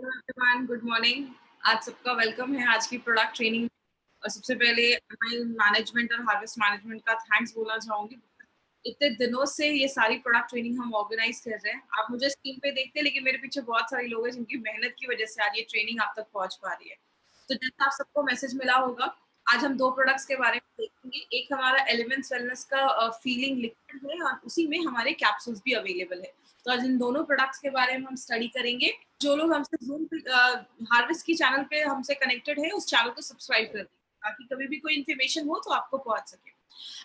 Hello everyone, good morning. आज सबका welcome है आज की प्रोडक्ट ट्रेनिंग। और सबसे पहले मैं मैनेजमेंट और हार्वेस्ट मैनेजमेंट का थैंक्स बोलना चाहूंगी। इतने दिनों से ये सारी प्रोडक्ट ट्रेनिंग हम ऑर्गेनाइज कर रहे हैं। आप मुझे स्क्रीन पे देखते हैं, लेकिन मेरे पीछे बहुत सारे लोग हैं जिनकी मेहनत की वजह से आज ये ट्रेनिंग आप तक पहुंच पा रही है। तो जैसा आप सबको मैसेज मिला होगा, आज हम 2 प्रोडक्ट्स के बारे में देखेंगे। एक हमारा एलिमेंट्स वेलनेस का फीलिंग लिक्विड है और उसी में हमारे कैप्सूल्स भी अवेलेबल है। तो आज इन दोनों प्रोडक्ट्स के बारे में हम स्टडी करेंगे। जो लोग हमसे ज़ूम पे हार्वेस्ट की चैनल पे हमसे कनेक्टेड है, उस चैनल को सब्सक्राइब कर दें, ताकि कभी भी कोई इन्फॉर्मेशन हो तो आपको पहुंच सके।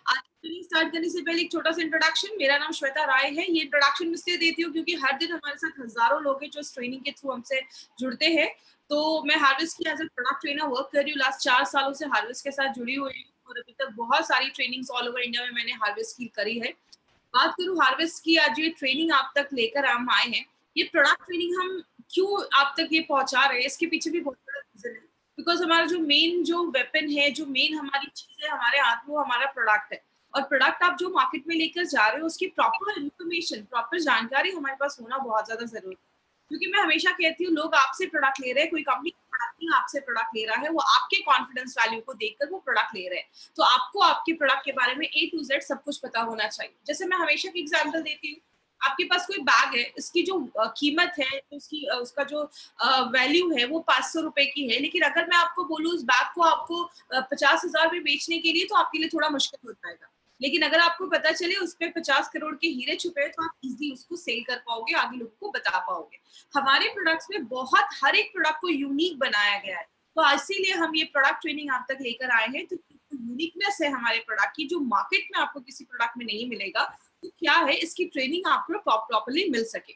आज ट्रेनिंग स्टार्ट करने से पहले एक छोटा सा इंट्रोडक्शन। मेरा नाम श्वेता राय है। ये इंट्रोडक्शन मैं इसलिए देती हूँ क्योंकि हर दिन हमारे साथ हजारों लोग हैं जो इस ट्रेनिंग के थ्रू हमसे जुड़ते हैं। तो मैं हार्वेस्ट की as a product trainer work कर रही हूँ। लास्ट 4 सालों से हार्वेस्ट के साथ जुड़ी हुई हूँ और अभी तक बहुत सारी ट्रेनिंग्स ऑल ओवर इंडिया में मैंने हार्वेस्ट की करी है। बात करूँ हार्वेस्ट की, आज ये ट्रेनिंग आप तक लेकर हम आए हैं। ये प्रोडक्ट ट्रेनिंग हम क्यों आप तक ये पहुंचा रहे हैं, इसके पीछे भी बहुत बड़ा रीजन है। बिकॉज हमारा जो वेपन है, जो मेन हमारी चीज है हमारे हाथ में, वो हमारा प्रोडक्ट है। और प्रोडक्ट आप जो मार्केट में लेकर जा रहे हो, उसकी प्रॉपर इन्फॉर्मेशन, प्रॉपर जानकारी हमारे पास होना बहुत ज्यादा जरूरी है। क्योंकि मैं हमेशा कहती हूँ, लोग आपसे प्रोडक्ट ले रहे हैं, कोई कंपनी प्रोडक्ट नहीं आपसे प्रोडक्ट ले रहा है, वो आपके कॉन्फिडेंस वैल्यू को देखकर वो प्रोडक्ट ले रहे हैं। तो आपको आपके प्रोडक्ट के बारे में ए टू जेड सब कुछ पता होना चाहिए। जैसे मैं हमेशा की एग्जांपल देती हूँ, आपके पास कोई बैग है, इसकी जो कीमत है, उसका जो वैल्यू है, वो 500 रुपए की है। लेकिन अगर मैं आपको बोलूँ उस बैग को आपको 50,000 में बेचने के लिए, तो आपके लिए थोड़ा मुश्किल हो जाएगा। लेकिन अगर आपको पता चले उस पे 50 करोड़ के हीरे छुपे हैं, तो आप इजीली उसको सेल कर पाओगे, आगे लोगों को बता पाओगे। हमारे प्रोडक्ट्स में बहुत हर एक प्रोडक्ट को यूनिक बनाया गया है। तो इसीलिए हम ये प्रोडक्ट ट्रेनिंग आप तक लेकर आए हैं। तो यूनिकनेस है हमारे प्रोडक्ट की, जो मार्केट में आपको किसी प्रोडक्ट में नहीं मिलेगा, तो क्या है, इसकी ट्रेनिंग आपको प्रॉपर्ली मिल सके।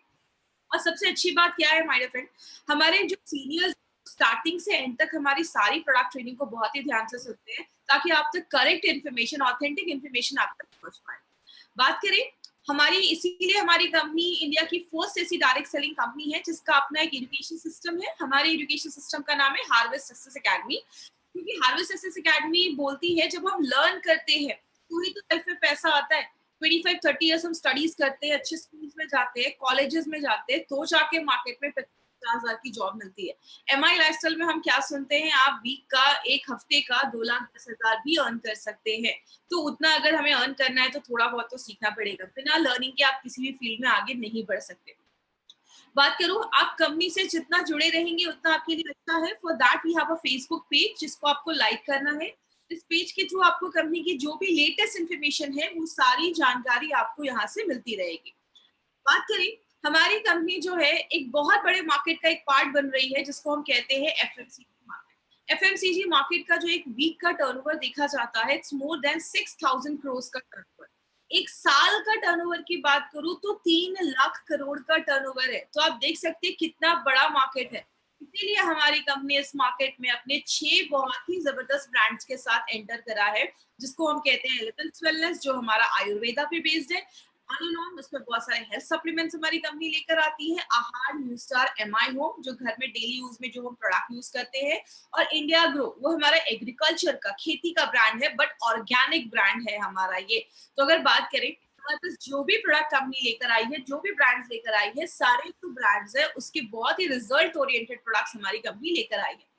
और सबसे अच्छी बात क्या है माय डियर फ्रेंड, हमारे जो सीनियर्स स्टार्टिंग से एंड तक हमारी सारी प्रोडक्ट ट्रेनिंग को बहुत ही ध्यान से सुनते हैं, ताकि आप तक करेक्ट इन्फॉर्मेशन, ऑथेंटिक इन्फॉर्मेशन आप तक पहुंच पाए। बात करें हमारी, इसीलिए हमारी कंपनी इंडिया की फर्स्ट ऐसी डायरेक्ट सेलिंग कंपनी है जिसका अपना एक एजुकेशन सिस्टम है। हमारे एजुकेशन सिस्टम का नाम है हार्वेस्ट सक्सेस एकेडमी। क्योंकि हार्वेस्ट सक्सेस एकेडमी बोलती है, जब हम लर्न करते हैं तो ही तो लाइफ में पैसा आता है। 25-30 इयर्स हम स्टडीज करते हैं, अच्छे स्कूल्स में जाते हैं, कॉलेजेस में जाते हैं, तो जाके मार्केट में 50,000 की जॉब मिलती है। एमआई लाइफस्टाइल में हम क्या सुनते हैं, आप वीक का, एक हफ्ते का 2,10,000 भी अर्न कर सकते हैं। तो उतना अगर हमें अर्न करना है तो थोड़ा बहुत तो सीखना पड़ेगा। बिना लर्निंग के आप किसी भी फील्ड में आगे नहीं बढ़ सकते। बात करूं, आप कंपनी से जितना जुड़े रहेंगे उतना आपके लिए अच्छा है। For that we have a Facebook page जिसको आपको लाइक करना है। इस पेज के थ्रू आपको कंपनी की जो भी लेटेस्ट इंफॉर्मेशन है, वो सारी जानकारी आपको यहाँ से मिलती रहेगी। बात करें, हमारी कंपनी जो है एक बहुत बड़े मार्केट का एक पार्ट बन रही है, जिसको हम कहते हैं एफएमसीजी मार्केट। एफएमसीजी मार्केट का जो एक वीक का टर्नओवर देखा जाता है, इट्स मोर देन 6,000 करोड़ का टर्नओवर। एक साल का टर्नओवर की बात करूं तो 3 लाख करोड़ का टर्नओवर है। तो आप देख सकते हैं कितना बड़ा मार्केट है। इसीलिए हमारी कंपनी इस मार्केट में अपने 6 बहुत ही जबरदस्त ब्रांड्स के साथ एंटर करा है, जिसको हम कहते हैं एलिमेंट्स वेलनेस, जो हमारा आयुर्वेदा पे बेस्ड है। ऑन उसमें बहुत सारे हेल्थ सप्लीमेंट्स हमारी कंपनी लेकर आती है। आहार, न्यू स्टार, एमआई होम, जो घर में डेली यूज में जो हम प्रोडक्ट यूज करते हैं। और इंडिया ग्रो, वो हमारा एग्रीकल्चर का, खेती का ब्रांड है, बट ऑर्गेनिक ब्रांड है हमारा ये। तो अगर बात करें, हमारे पास जो भी प्रोडक्ट कंपनी लेकर आई है, जो भी ब्रांड्स लेकर आई है, सारे जो ब्रांड्स है उसके बहुत ही रिजल्ट ओरिएंटेड प्रोडक्ट्स हमारी कंपनी लेकर आई है।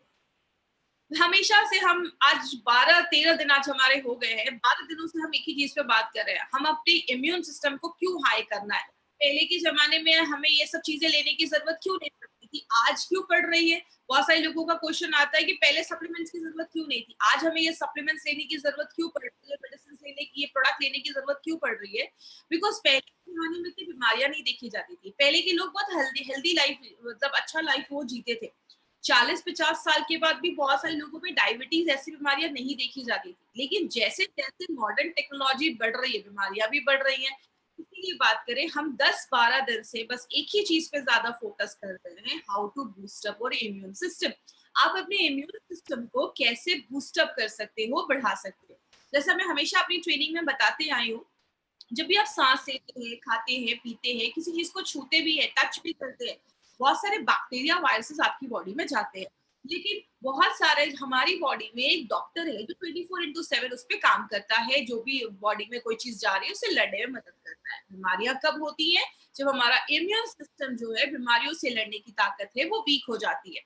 हमेशा से हम आज 12-13 दिन आज हमारे हो गए हैं, 12 दिनों से हम एक ही चीज पे बात कर रहे हैं, हम अपने इम्यून सिस्टम को क्यों हाई करना है। पहले के जमाने में हमें ये सब चीजें लेने की जरूरत क्यों नहीं पड़ती थी, आज क्यों पड़ रही है। बहुत सारे लोगों का क्वेश्चन आता है कि पहले सप्लीमेंट्स की जरूरत क्यों नहीं थी, आज हमें ये सप्लीमेंट्स लेने की जरूरत क्यों पड़ रही है, मेडिसिन लेने की, ये प्रोडक्ट लेने की जरूरत क्यों पड़ रही है। बिकॉज पहले के जमाने में इतनी बीमारियां नहीं देखी जाती थी। पहले के लोग बहुत हेल्दी हेल्दी लाइफ, मतलब अच्छा लाइफ वो जीते थे। 40-50 साल के बाद भी बहुत सारे लोगों में डायबिटीज ऐसी बीमारियां नहीं देखी जाती थी। लेकिन जैसे जैसे मॉडर्न टेक्नोलॉजी बढ़ रही है, बीमारियां भी बढ़ रही हैं। इसीलिए बात करें, हम 10-12 दिन से बस एक ही चीज पे ज्यादा फोकस कर रहे हैं, हाउ टू बूस्ट अप और इम्यून सिस्टम। आप अपने इम्यून सिस्टम को कैसे बूस्ट अप कर सकते हो, बढ़ा सकते हो। जैसा मैं हमेशा अपनी ट्रेनिंग में बताते आई हूँ, जब भी आप सांस लेते हैं, खाते हैं, पीते हैं, किसी चीज को छूते भी है, टच भी करते हैं, बहुत सारे बैक्टीरिया, वायरसेस आपकी बॉडी में जाते हैं। लेकिन बहुत सारे हमारी बॉडी में एक डॉक्टर है जो 24/7 उस पे काम करता है, जो भी बॉडी में कोई चीज जा रही है उसे लड़ने में मदद करता है। बीमारियां कब होती हैं? जब हमारा इम्यून सिस्टम जो है बीमारियों से लड़ने की ताकत है वो वीक हो जाती है।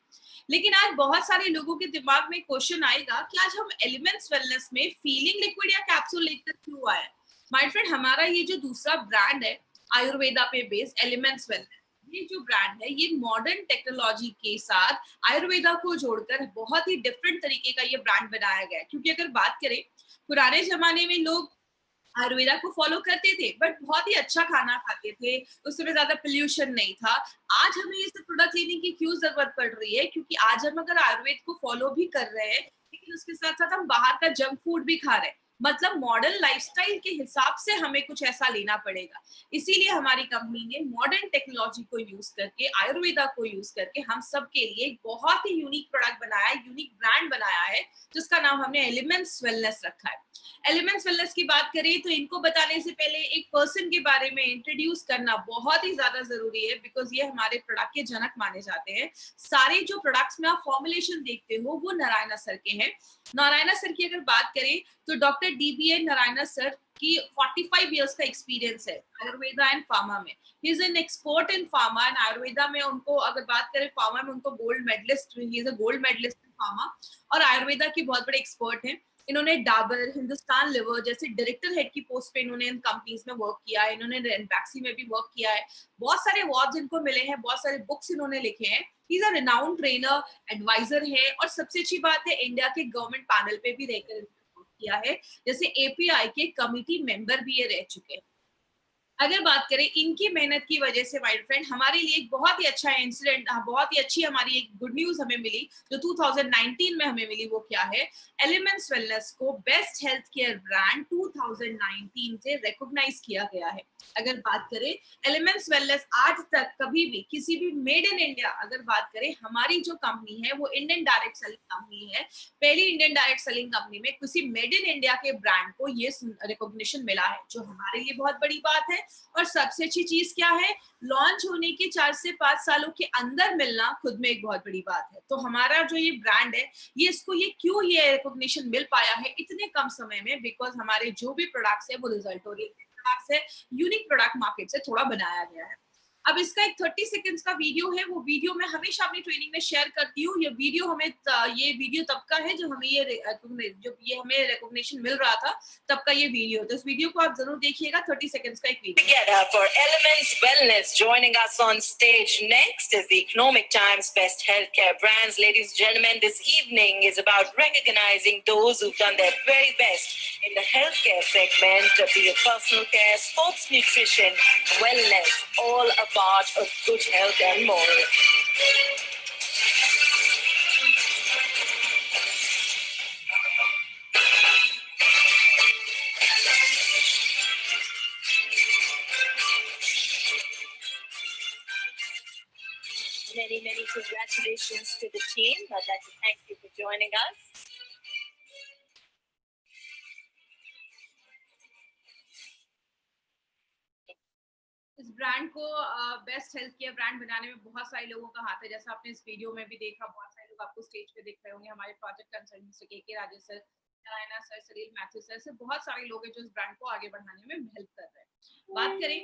लेकिन आज बहुत सारे लोगों के दिमाग में क्वेश्चन आएगा कि आज हम एलिमेंट्स वेलनेस में फीलिंग लिक्विड या कैप्सूल लेकर क्यों आए? माय फ्रेंड, हमारा ये जो दूसरा ब्रांड है आयुर्वेदा पे बेस्ड एलिमेंट्स वेलनेस, ये जो ब्रांड है ये मॉडर्न टेक्नोलॉजी के साथ आयुर्वेदा को जोड़कर बहुत ही डिफरेंट तरीके का ये ब्रांड बनाया गया है। क्योंकि अगर बात करें, पुराने जमाने में लोग आयुर्वेदा को फॉलो करते थे बट बहुत ही अच्छा खाना खाते थे, उस समय ज्यादा पोल्यूशन नहीं था। आज हमें ये सब प्रोडक्ट लेने की क्यों जरूरत पड़ रही है? क्योंकि आज हम अगर आयुर्वेद को फॉलो भी कर रहे हैं लेकिन उसके साथ साथ हम बाहर का जंक फूड भी खा रहे हैं। मतलब मॉडर्न लाइफस्टाइल के हिसाब से हमें कुछ ऐसा लेना पड़ेगा। इसीलिए हमारी कंपनी ने मॉडर्न टेक्नोलॉजी को यूज करके, आयुर्वेदा को यूज करके हम सब के लिए एक बहुत ही यूनिक प्रोडक्ट बनाया है, यूनिक ब्रांड बनाया है, जिसका नाम हमने एलिमेंट्स वेलनेस रखा है। एलिमेंट्स वेलनेस की बात करें तो इनको बताने से पहले एक पर्सन के बारे में इंट्रोड्यूस करना बहुत ही ज्यादा जरूरी है, बिकॉज ये हमारे प्रोडक्ट के जनक माने जाते हैं। सारे जो प्रोडक्ट्स में आप फॉर्मुलेशन देखते हो वो नारायणा सर के हैं। नारायणा सर की अगर बात करें तो डॉक्टर डीबीएन नारायणा सर की 45 इयर्स का एक्सपीरियंस है आयुर्वेदा एंड फार्मा में। He is an expert in pharma and Ayurveda में उनको अगर बात करें, फार्मा में उनको gold medalist, he is a gold medalist in pharma, और आयुर्वेदा की बहुत बड़े एक्सपर्ट हैं। इन्होंने डाबर, हिंदुस्तान लिवर जैसे डायरेक्टर हेड की पोस्ट पे इन्होंने इन कंपनीज में वर्क किया है। इन्होंने रेनबैक्सी में भी वर्क किया है। बहुत सारे अवार्ड्स इनको मिले हैं, बहुत सारे बुक्स इन्होंने लिखे हैं। He is a renowned trainer, advisor है, और सबसे अच्छी बात है इंडिया के गवर्नमेंट पैनल पे भी रहकर वर्क किया है। जैसे एपीआई के कमिटी मेंबर भी ये रह चुके हैं। अगर बात करें इनकी मेहनत की वजह से माय फ्रेंड, हमारे लिए एक बहुत ही अच्छा इंसिडेंट, बहुत ही अच्छी हमारी एक गुड न्यूज हमें मिली जो 2019 में हमें मिली। वो क्या है? एलिमेंट्स वेलनेस को बेस्ट हेल्थ केयर ब्रांड 2019 से रिकॉग्नाइज किया गया है। अगर बात करें एलिमेंट्स वेलनेस आज तक कभी भी किसी भी मेड इन इंडिया, अगर बात करें हमारी जो कंपनी है वो इंडियन डायरेक्ट सेलिंग कंपनी है, पहली इंडियन डायरेक्ट सेलिंग कंपनी में किसी मेड इन इंडिया के ब्रांड को ये रिकॉग्निशन मिला है, जो हमारे लिए बहुत बड़ी बात है। और सबसे अच्छी चीज क्या है? लॉन्च होने के 4 से 5 सालों के अंदर मिलना खुद में एक बहुत बड़ी बात है। तो हमारा जो ये ब्रांड है, ये इसको ये क्यों ये रिकॉग्निशन मिल पाया है इतने कम समय में? बिकॉज हमारे जो भी प्रोडक्ट्स है वो रिजल्ट ओरिएंटेड प्रोडक्ट्स है, यूनिक प्रोडक्ट मार्केट से थोड़ा बनाया गया है। अब इसका एक 30 सेकंड्स का वीडियो है, वो वीडियो मैं हमेशा अपनी ट्रेनिंग में शेयर करती हूँ। ये वीडियो तब का है जब हमें ये हमें रिकॉग्निशन मिल रहा था, तब का ये वीडियो। तो इस वीडियो को आप जरूर देखिएगा, 30 सेकंड्स का एक video. Together for Elements Wellness, joining us on stage next is the Economic Times Best Healthcare Brands. Ladies and gentlemen, this evening is about recognizing those who've done their very best in the healthcare segment, be it personal care, sports nutrition, wellness, all a part of good health and more. Many congratulations to the team. I'd like to thank you for joining us. इस brand को best health care brand बनाने में बहुत सारे लोगों का हाथ है। जैसा आपने इस वीडियो में भी देखा, बहुत सारे लोग आपको स्टेज पे दिख रहे होंगे। हमारे प्रोजेक्ट कंसल्टेंट के राजेश सर, नारायणा सर, सलील मैथ्यू सर, ऐसे बहुत सारे लोग हैं जो इस ब्रांड को आगे बढ़ाने में हेल्प कर रहे हैं। बात करें,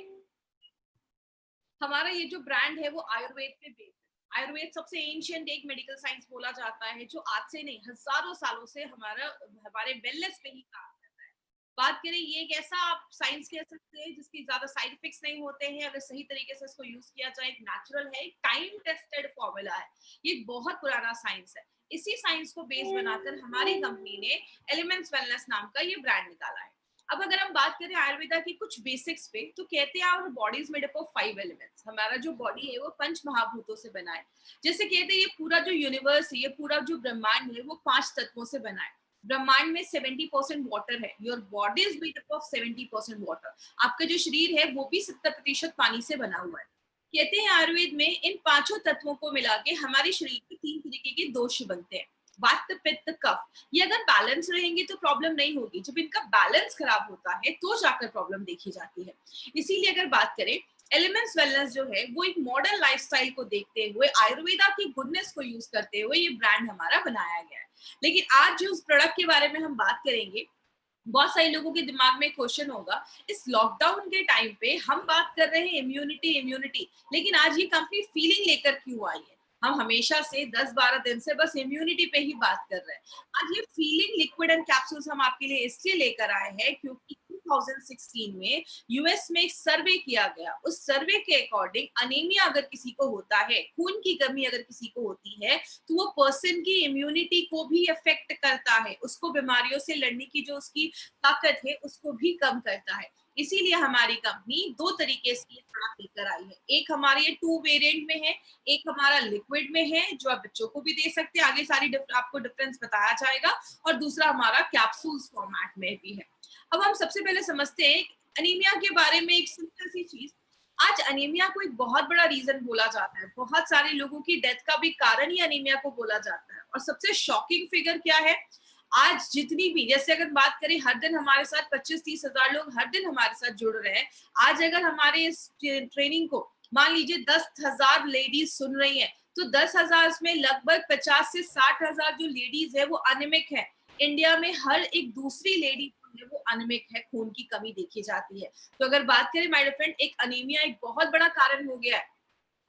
हमारा ये जो ब्रांड है वो आयुर्वेद पे बेस्ड है। आयुर्वेद सबसे एंशिएंट एक मेडिकल साइंस बोला जाता है, जो आज से नहीं हजारों सालों से हमारे वेलनेस पे ही काम करता है। बात करें, ये एक ऐसा आप साइंस कह सकते हैं जिसकी ज्यादा साइड इफेक्ट्स नहीं होते हैं अगर सही तरीके से इसको यूज किया जाए। एक नेचुरल है, टाइम टेस्टेड फॉर्मूला है, ये बहुत पुराना साइंस है। इसी साइंस को बेस बनाकर हमारी कंपनी ने एलिमेंट्स वेलनेस नाम का ये ब्रांड निकाला है। अब अगर हम बात करें आयुर्वेदा की कुछ बेसिक्स पे, तो कहते हैं our body is made up of 5 elements. हमारा जो बॉडी है वो 5 महाभूतों से बना है। जैसे कहते हैं ये पूरा जो यूनिवर्स है, ये पूरा जो ब्रह्मांड है वो 5 तत्वों से बना है। ब्रह्मांड में 70% वाटर है। Your body is made up of 70% water. आपका जो शरीर है वो भी 70% पानी से बना हुआ है। कहते हैं आयुर्वेद में इन 5 तत्वों को मिला के हमारे शरीर में 3 तरीके के दोष बनते हैं, वात, पित्त, कफ। ये अगर बैलेंस रहेंगे तो प्रॉब्लम नहीं होगी, जब इनका बैलेंस खराब होता है तो जाकर प्रॉब्लम देखी जाती है। इसीलिए अगर बात करें एलिमेंट्स वेलनेस जो है वो एक मॉडर्न लाइफस्टाइल को देखते हुए आयुर्वेदा की गुडनेस को यूज करते हुए ये ब्रांड हमारा बनाया गया है। लेकिन आज जो उस प्रोडक्ट के बारे में हम बात करेंगे, बहुत सारे लोगों के दिमाग में क्वेश्चन होगा, इस लॉकडाउन के टाइम पे हम बात कर रहे हैं इम्यूनिटी इम्यूनिटी, लेकिन आज ये कंपनी फीलिंग लेकर क्यों आई है? हम हमेशा से 10-12 दिन से बस इम्यूनिटी पे ही बात कर रहे हैं। आज ये फीलिंग लिक्विड एंड कैप्सूल्स हम आपके लिए इसलिए लेकर आए हैं क्योंकि 2016 में यूएस में एक सर्वे किया गया। उस सर्वे के अकॉर्डिंग अनीमिया अगर किसी को होता है, खून की कमी अगर किसी को होती है, तो वो पर्सन की इम्यूनिटी को भी अफेक्ट करता है, उसको बीमारियों से लड़ने की जो उसकी ताकत है उसको भी कम करता है। इसीलिए हमारी कंपनी दो तरीके से ये प्रोडक्ट लेकर आई है। एक हमारे ये 2 वेरिएंट में है, एक हमारा लिक्विड में है जो आप बच्चों को भी दे सकते हैं, आगे सारी आपको डिफरेंस बताया जाएगा, और दूसरा हमारा कैप्सूल्स फॉर्मेट में भी है। अब हम सबसे पहले समझते हैं अनीमिया के बारे में एक सिंपल सी चीज। आज अनीमिया को एक बहुत बड़ा रीजन बोला जाता है, बहुत सारे लोगों की डेथ का भी कारण ही अनीमिया को बोला जाता है। और सबसे शॉकिंग फिगर क्या है, आज जितनी भी, जैसे अगर बात करें, हर दिन हमारे साथ 25-30 हजार लोग हर दिन हमारे साथ जुड़ रहे हैं। आज अगर हमारे इस ट्रेनिंग को मान लीजिए 10,000 लेडीज सुन रही हैं, तो 10,000 में लगभग 50 से 60,000 जो लेडीज है वो अनिमिक है। इंडिया में हर एक दूसरी लेडी है वो अनिमिक है, खून की कमी देखी जाती है। तो अगर बात करें माय फ्रेंड, एक अनीमिया एक बहुत बड़ा कारण हो गया है।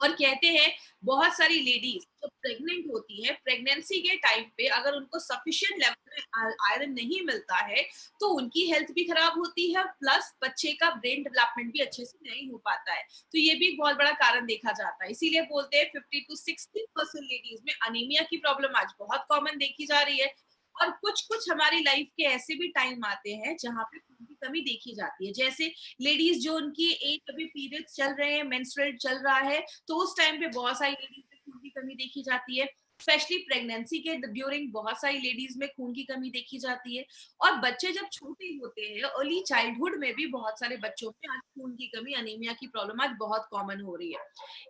और कहते हैं बहुत सारी लेडीज जो प्रेग्नेंट होती है, प्रेगनेंसी के टाइम पे अगर उनको सफिशिएंट लेवल में आयरन नहीं मिलता है तो उनकी हेल्थ भी खराब होती है, प्लस बच्चे का ब्रेन डेवलपमेंट भी अच्छे से नहीं हो पाता है। तो ये भी एक बहुत बड़ा कारण देखा जाता है। इसीलिए बोलते हैं 50 to 60% लेडीज में अनीमिया की प्रॉब्लम आज बहुत कॉमन देखी जा रही है। और कुछ कुछ हमारी लाइफ के ऐसे भी टाइम आते हैं जहाँ पे खून की कमी देखी जाती है, जैसे लेडीज जो उनकी एक अभी पीरियड्स चल रहे हैं, मेंस्ट्रुएट चल रहा है, तो उस टाइम पे बहुत सारी लेडीज में खून की कमी देखी जाती है। स्पेशली प्रेगनेंसी के ड्यूरिंग बहुत सारी लेडीज में खून की कमी देखी जाती है। और बच्चे जब छोटे होते हैं, अर्ली चाइल्डहुड में भी बहुत सारे बच्चों में आज खून की कमी, अनीमिया की प्रॉब्लम आज बहुत कॉमन हो रही है।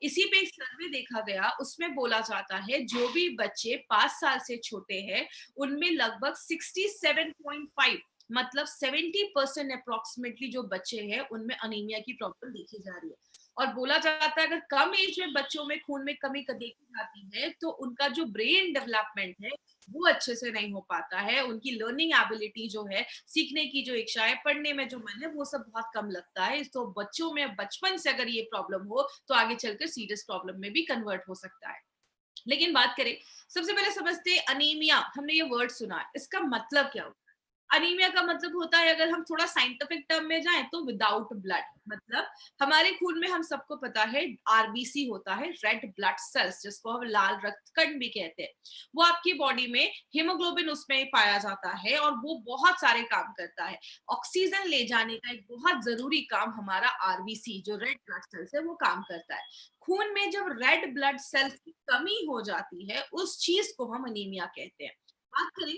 इसी पे एक सर्वे देखा गया, उसमें बोला जाता है जो भी बच्चे 5 साल से छोटे हैं उनमें लगभग 67.5, मतलब 70% अप्रोक्सीमेटली जो बच्चे हैं उनमें अनीमिया की प्रॉब्लम देखी जा रही है। और बोला जाता है अगर कम एज में बच्चों में खून में कमी देखी जाती है तो उनका जो ब्रेन डेवलपमेंट है वो अच्छे से नहीं हो पाता है, उनकी लर्निंग एबिलिटी जो है, सीखने की जो इच्छा है, पढ़ने में जो मन है, वो सब बहुत कम लगता है। तो बच्चों में बचपन से अगर ये प्रॉब्लम हो तो आगे चलकर सीरियस प्रॉब्लम में भी कन्वर्ट हो सकता है। लेकिन बात करें, सबसे पहले समझते हैं अनीमिया, हमने ये वर्ड सुना है, इसका मतलब क्या होता है? अनीमिया का मतलब होता है, अगर हम थोड़ा साइंटिफिक टर्म में जाएं तो विदाउट ब्लड, मतलब हमारे खून में हम सबको पता है आरबीसी होता है, रेड ब्लड सेल्स, जिसको हम लाल रक्त कण भी कहते हैं। वो आपकी बॉडी में हीमोग्लोबिन उसमें पाया जाता है और वो बहुत सारे काम करता है। ऑक्सीजन ले जाने का एक बहुत जरूरी काम हमारा आरबीसी जो रेड ब्लड सेल्स है वो काम करता है। खून में जब रेड ब्लड सेल्स की कमी हो जाती है उस चीज को हम अनीमिया कहते हैं। बात करें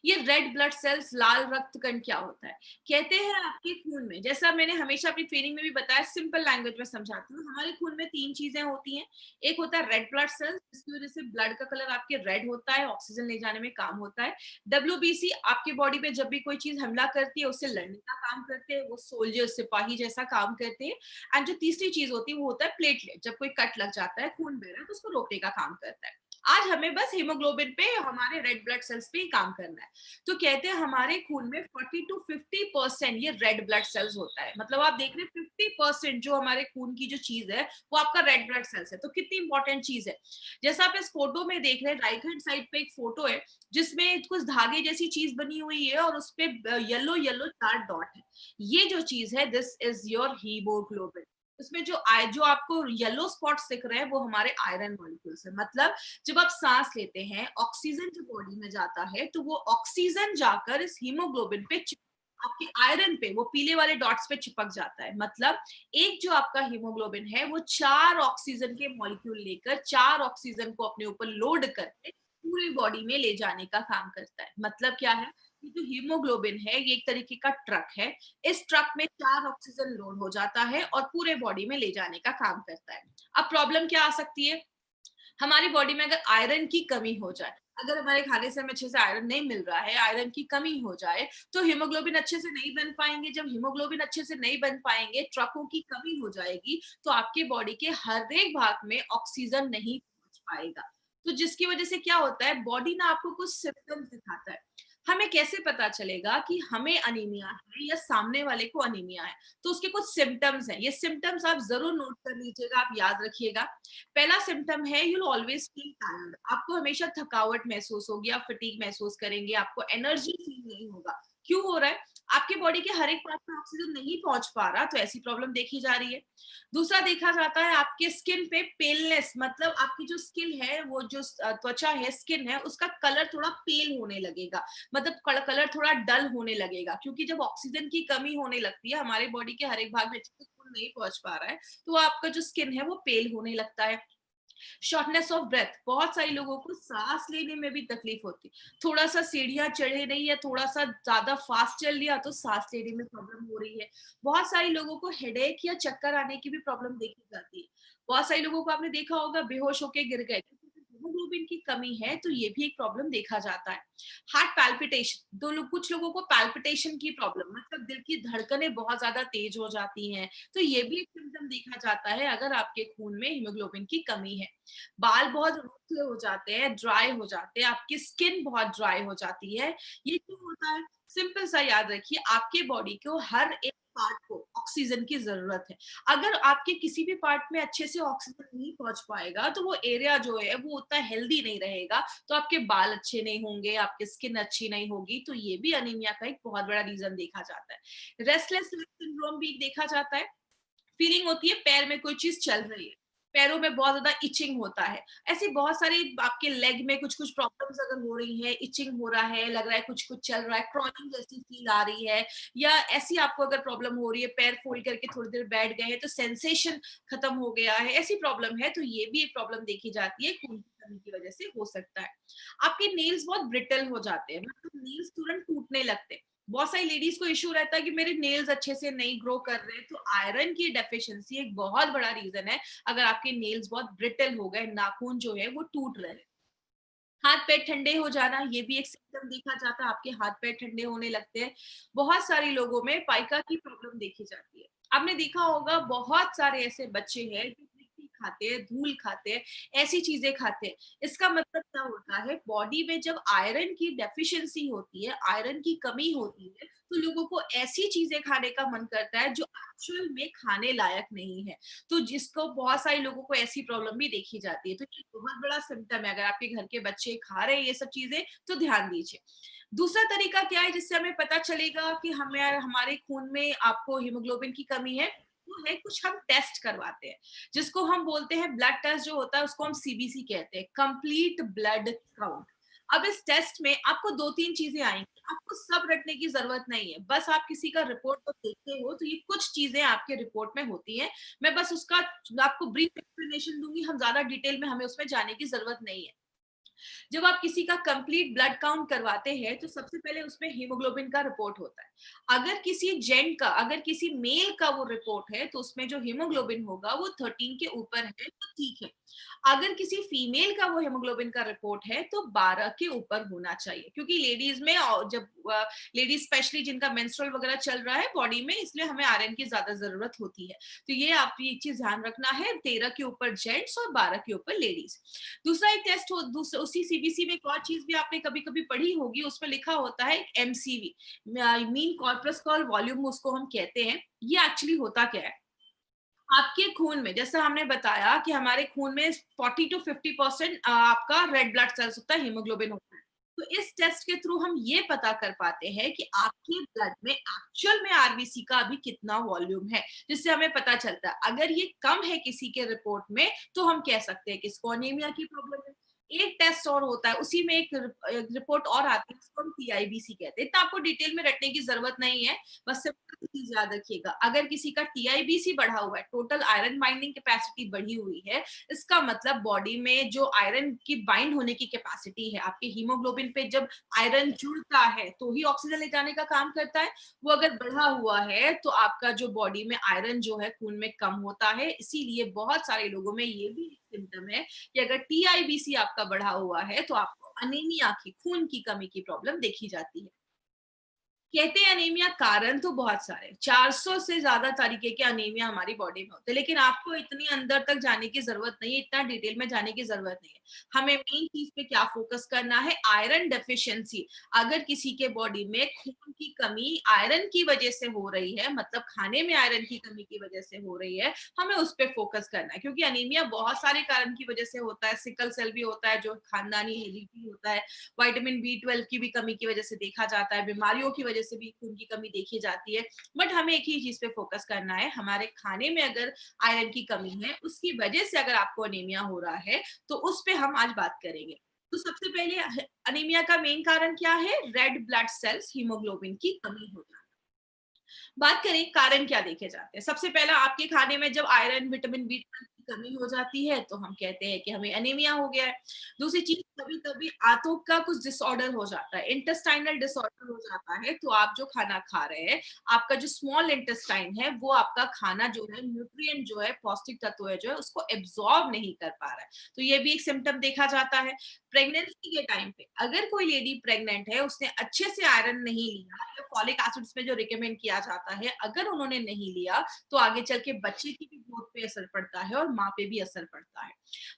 ये रेड ब्लड सेल्स, लाल रक्त कण क्या होता है? कहते हैं आपके खून में, जैसा मैंने हमेशा अपनी ट्रेनिंग में भी बताया, सिंपल लैंग्वेज में समझाती हूँ, हमारे खून में 3 चीजें होती हैं। एक होता है रेड ब्लड सेल्स, जिसकी वजह से ब्लड का कलर आपके रेड होता है, ऑक्सीजन ले जाने में काम होता है। डब्ल्यूबीसी आपकी बॉडी पे जब भी कोई चीज हमला करती है उससे लड़ने का काम करते हैं, वो सोल्जर सिपाही जैसा काम करते हैं। एंड जो तीसरी चीज होती है वो होता है प्लेटलेट, जब कोई कट लग जाता है, खून बह रहा है तो उसको रोकने का काम करता है। आज हमें बस हीमोग्लोबिन पे, हमारे रेड ब्लड सेल्स पे ही काम करना है। तो कहते हैं हमारे खून में 40 to 50% ये रेड ब्लड सेल्स होता है। मतलब आप देख रहे हैं 50% जो हमारे खून की जो चीज है वो आपका रेड ब्लड सेल्स है। तो कितनी इंपॉर्टेंट चीज है। जैसा आप इस फोटो में देख रहे हैं, राइट हैंड साइड पे एक फोटो है जिसमें कुछ धागे जैसी चीज बनी हुई है और उस पे येलो येलो 4 डॉट है। ये जो चीज है, दिस इज योर हीमोग्लोबिन। उसमें जो आपको येलो स्पॉट्स दिख रहे हैं वो हमारे आयरन मॉलिक्यूल्स है। मतलब जब आप सांस लेते हैं, ऑक्सीजन जो बॉडी में जाता है तो वो ऑक्सीजन जाकर इस हीमोग्लोबिन पे आपके आयरन पे, वो पीले वाले डॉट्स पे चिपक जाता है। मतलब एक जो आपका हीमोग्लोबिन है वो 4 ऑक्सीजन के मॉलिक्यूल लेकर 4 ऑक्सीजन को अपने ऊपर लोड करके पूरी बॉडी में ले जाने का काम करता है। मतलब क्या है, ये जो हीमोग्लोबिन है ये एक तरीके का ट्रक है। इस ट्रक में 4 ऑक्सीजन लोड हो जाता है और पूरे बॉडी में ले जाने का काम करता है। अब प्रॉब्लम क्या आ सकती है, हमारी बॉडी में अगर आयरन की कमी हो जाए, अगर हमारे खाने से हमें अच्छे से आयरन नहीं मिल रहा है, आयरन की कमी हो जाए, तो हीमोग्लोबिन अच्छे से नहीं बन पाएँगे। जब हीमोग्लोबिन अच्छे से नहीं बन पाएँगे, ट्रकों की कमी हो जाएगी, तो आपके बॉडी के हर एक भाग में ऑक्सीजन नहीं पहुँच पाएगा। तो जिसकी वजह से क्या होता है, बॉडी ना आपको कुछ सिम्पटम्स दिखाता है। हमें कैसे पता चलेगा कि हमें अनीमिया है या सामने वाले को अनीमिया है? तो उसके कुछ सिम्पटम्स हैं। ये सिम्पटम्स आप ज़रूर नोट कर लीजिएगा, आप याद रखिएगा। पहला सिम्पटम है, you will always feel tired. आपको हमेशा थकावट महसूस होगी, आप फटीग महसूस करेंगे, आपको एनर्जी फील नहीं होगा। क्यों हो रहा है? आपके बॉडी के हर एक पार्ट में ऑक्सीजन नहीं पहुंच पा रहा, तो ऐसी प्रॉब्लम देखी जा रही है। दूसरा देखा जाता है आपके स्किन पे पेलनेस, मतलब आपकी जो स्किन है, वो जो त्वचा है, स्किन है, उसका कलर थोड़ा पेल होने लगेगा। मतलब कलर थोड़ा डल होने लगेगा, क्योंकि जब ऑक्सीजन की कमी होने लगती है, हमारे बॉडी के हर एक भाग में अच्छे से खून नहीं पहुंच पा रहा है, तो आपका जो स्किन है वो पेल होने लगता है। शॉर्टनेस ऑफ ब्रेथ, बहुत सारे लोगों को सांस लेने में भी तकलीफ होती है। थोड़ा सा सीढ़ियां चढ़े नहीं या थोड़ा सा ज्यादा फास्ट चल लिया तो सांस लेने में प्रॉब्लम हो रही है। बहुत सारे लोगों को हेडेक या चक्कर आने की भी प्रॉब्लम देखी जाती है। बहुत सारे लोगों को आपने देखा होगा बेहोश होके गिर गए, हीमोग्लोबिन की कमी है, तो ये भी एक प्रॉब्लम देखा जाता है। हार्ट पैल्पिटेशन, कुछ लोगों को पैल्पिटेशन की प्रॉब्लम, मतलब दिल की धड़कनें बहुत ज्यादा तेज हो जाती हैं, तो ये भी एक सिम्टम देखा जाता है अगर आपके खून में हीमोग्लोबिन की कमी है। बाल बहुत रूखे हो जाते हैं, ड्राई हो जाते हैं, आपकी स्किन बहुत ड्राई हो जाती है। ये क्यों होता है? सिंपल सा याद रखिए, आपके बॉडी को हर एक पार्ट को ऑक्सीजन की जरूरत है। अगर आपके किसी भी पार्ट में अच्छे से ऑक्सीजन नहीं पहुंच पाएगा, तो वो एरिया जो है वो उतना हेल्दी नहीं रहेगा, तो आपके बाल अच्छे नहीं होंगे, आपकी स्किन अच्छी नहीं होगी, तो ये भी अनीमिया का एक बहुत बड़ा रीजन देखा जाता है। रेस्टलेस लेग सिंड्रोम भी देखा जाता है। फीलिंग होती है पैर में कोई चीज चल रही है, पैरों में बहुत ज्यादा इचिंग होता है। ऐसी बहुत सारी आपके लेग में कुछ कुछ प्रॉब्लम्स अगर हो रही है, इचिंग हो रहा है, लग रहा है कुछ कुछ चल रहा है, क्रॉनिंग जैसी फील आ रही है, या ऐसी आपको अगर प्रॉब्लम हो रही है, पैर फोल्ड करके थोड़ी देर बैठ गए हैं तो सेंसेशन खत्म हो गया है, ऐसी प्रॉब्लम है, तो ये भी एक प्रॉब्लम देखी जाती है, खून की कमी की वजह से हो सकता है। आपके नेल्स बहुत ब्रिटल हो जाते हैं, मतलब नेल्स तुरंत टूटने लगते हैं। बहुत सारी लेडीज को इश्यू रहता है कि मेरे नेल्स अच्छे से नहीं ग्रो कर रहे, तो आयरन की डेफिशिएंसी एक बहुत बड़ा रीजन है। अगर आपके नेल्स बहुत ब्रिटल हो गए, नाखून जो है वो टूट रहे हैं। हाथ पैर ठंडे हो जाना, ये भी एक सिम्पटम देखा जाता है, आपके हाथ पैर ठंडे होने लगते हैं। बहुत सारे लोगों में पाइका की प्रॉब्लम देखी जाती है। आपने देखा होगा बहुत सारे ऐसे बच्चे हैं जो मिट्टी खाते हैं, धूल खाते हैं, ऐसी चीजें खाते हैं। इसका मतलब क्या होता है, बॉडी में जब आयरन की डेफिशिएंसी होती है, आयरन की कमी होती है, तो लोगों को ऐसी चीजें खाने का मन करता है जो एक्चुअल में खाने लायक नहीं है। तो जिसको बहुत सारे लोगों को ऐसी प्रॉब्लम भी देखी जाती है, तो ये बहुत बड़ा सिम्टम है। अगर आपके घर के बच्चे खा रहे हैं ये सब चीजें, तो ध्यान दीजिए। दूसरा तरीका क्या है जिससे हमें पता चलेगा कि हमें हमारे खून में आपको हीमोग्लोबिन की कमी है, वो है कुछ हम टेस्ट करवाते हैं, जिसको हम बोलते हैं ब्लड टेस्ट जो होता है, उसको हम सीबीसी कहते हैं, कंप्लीट ब्लड काउंट। अब इस टेस्ट में आपको दो तीन चीजें आएंगी, आपको सब रटने की जरूरत नहीं है, बस आप किसी का रिपोर्ट को देखते हो तो ये कुछ चीजें आपके रिपोर्ट में होती हैं। मैं बस उसका आपको ब्रीफ एक्सप्लेनेशन दूंगी, हम ज्यादा डिटेल में हमें उसमें जाने की जरूरत नहीं है। जब आप किसी का कंप्लीट ब्लड काउंट करवाते हैं, तो सबसे पहले उसमें हीमोग्लोबिन का रिपोर्ट होता है। अगर किसी जेंट का, अगर किसी मेल का वो रिपोर्ट है, तो उसमें जो हीमोग्लोबिन होगा वो 13 के ऊपर है, तो ठीक है। अगर किसी फीमेल का वो हीमोग्लोबिन का रिपोर्ट है, तो 12 के ऊपर होना चाहिए, क्योंकि लेडीज में जब लेडीज स्पेशली जिनका मेंस्ट्रुअल वगैरह चल रहा है बॉडी में, इसलिए हमें आयरन की ज्यादा जरूरत होती है। तो ये आप एक चीज ध्यान रखना है, 13 के ऊपर जेंट्स और 12 के ऊपर लेडीज। दूसरा एक टेस्ट हो, दूसरा उसी सीबीसी में एक और चीज भी आपने कभी कभी पढ़ी होगी, उसमें लिखा होता है एमसीवी, मीन कॉर्पस्कॉल वॉल्यूम उसको हम कहते हैं। ये एक्चुअली होता क्या है, आपके खून में, जैसा हमने बताया कि हमारे खून में 40 to 50% आपका रेड ब्लड सेल्स होता है, हीमोग्लोबिन होता है। तो इस टेस्ट के थ्रू हम ये पता कर पाते हैं कि आपके ब्लड में एक्चुअल में आरबीसी का अभी कितना वॉल्यूम है, जिससे हमें पता चलता है। अगर ये कम है किसी के रिपोर्ट में, तो हम कह सकते हैं कि इसको अनीमिया की प्रॉब्लम है। एक टेस्ट और होता है, उसी में एक रिपोर्ट और आती है, उसको हम टीआईबीसी कहते हैं। इतना आपको डिटेल में रटने की जरूरत नहीं है, बस सिंपल चीज याद रखिएगा, अगर किसी का टीआईबीसी बढ़ा हुआ है, टोटल आयरन बाइंडिंग कैपेसिटी बढ़ी हुई है, इसका मतलब बॉडी में जो आयरन की बाइंड होने की कैपेसिटी है, आपके हीमोग्लोबिन पे जब आयरन जुड़ता है तो ही ऑक्सीजन ले जाने का काम करता है, वो अगर बढ़ा हुआ है तो आपका जो बॉडी में आयरन जो है खून में कम होता है। इसीलिए बहुत सारे लोगों में ये भी सिम्टम है कि अगर टीआईबीसी आपका बढ़ा हुआ है तो आपको अनीमिया की, खून की कमी की प्रॉब्लम देखी जाती है। कहते हैं अनीमिया, कारण तो बहुत सारे, 400 से ज्यादा तरीके के अनीमिया हमारी बॉडी में होते हैं, लेकिन आपको इतनी अंदर तक जाने की जरूरत नहीं है, इतना डिटेल में जाने की जरूरत नहीं है। हमें मेन चीज पे क्या फोकस करना है, आयरन डेफिशिएंसी। अगर किसी के बॉडी में खून की कमी आयरन की वजह से हो रही है, मतलब खाने में आयरन की कमी की वजह से हो रही है, हमें उस पर फोकस करना है, क्योंकि अनीमिया बहुत सारे कारण की वजह से होता है। सिकल सेल भी होता है जो खानदानी हेरिडिटी होता है, विटामिन B12 की भी कमी की वजह से देखा जाता है, बीमारियों की वजह से भी खून की कमी देखी जाती है। बट हमें एक ही चीज पे फोकस करना है, हमारे खाने में अगर आयरन की कमी है, उसकी वजह से अगर आपको अनीमिया हो रहा है, तो उस पे हम आज बात करेंगे। तो सबसे पहले अनीमिया का मेन कारण क्या है, रेड ब्लड सेल्स, हीमोग्लोबिन की कमी हो जाना। बात करें कारण क्या देखे जाते हैं, सबसे पहला आपके खाने में जब आयरन विटामिन B12 की कमी हो जाती है तो हम कहते हैं कि हमें एनीमिया हो गया है। दूसरी चीज, कभी कभी आंतों का कुछ डिसऑर्डर हो जाता है, इंटेस्टाइनल डिसऑर्डर हो जाता है, तो आप जो खाना खा रहे हैं, आपका जो स्मॉल इंटेस्टाइन है वो आपका खाना जो है, न्यूट्रिएंट जो है, पौष्टिक तत्व है जो है, उसको एब्जॉर्ब नहीं कर पा रहा है, तो ये भी एक सिम्टम देखा जाता है। प्रेगनेंसी के टाइम पे अगर कोई लेडी प्रेग्नेंट है, उसने अच्छे से आयरन नहीं लिया, या फॉलिक एसिड में जो रिकमेंड किया जाता है अगर उन्होंने नहीं लिया, तो आगे चल के बच्चे की भी ग्रोथ पे असर पड़ता है और माँ पे भी असर पड़ता है।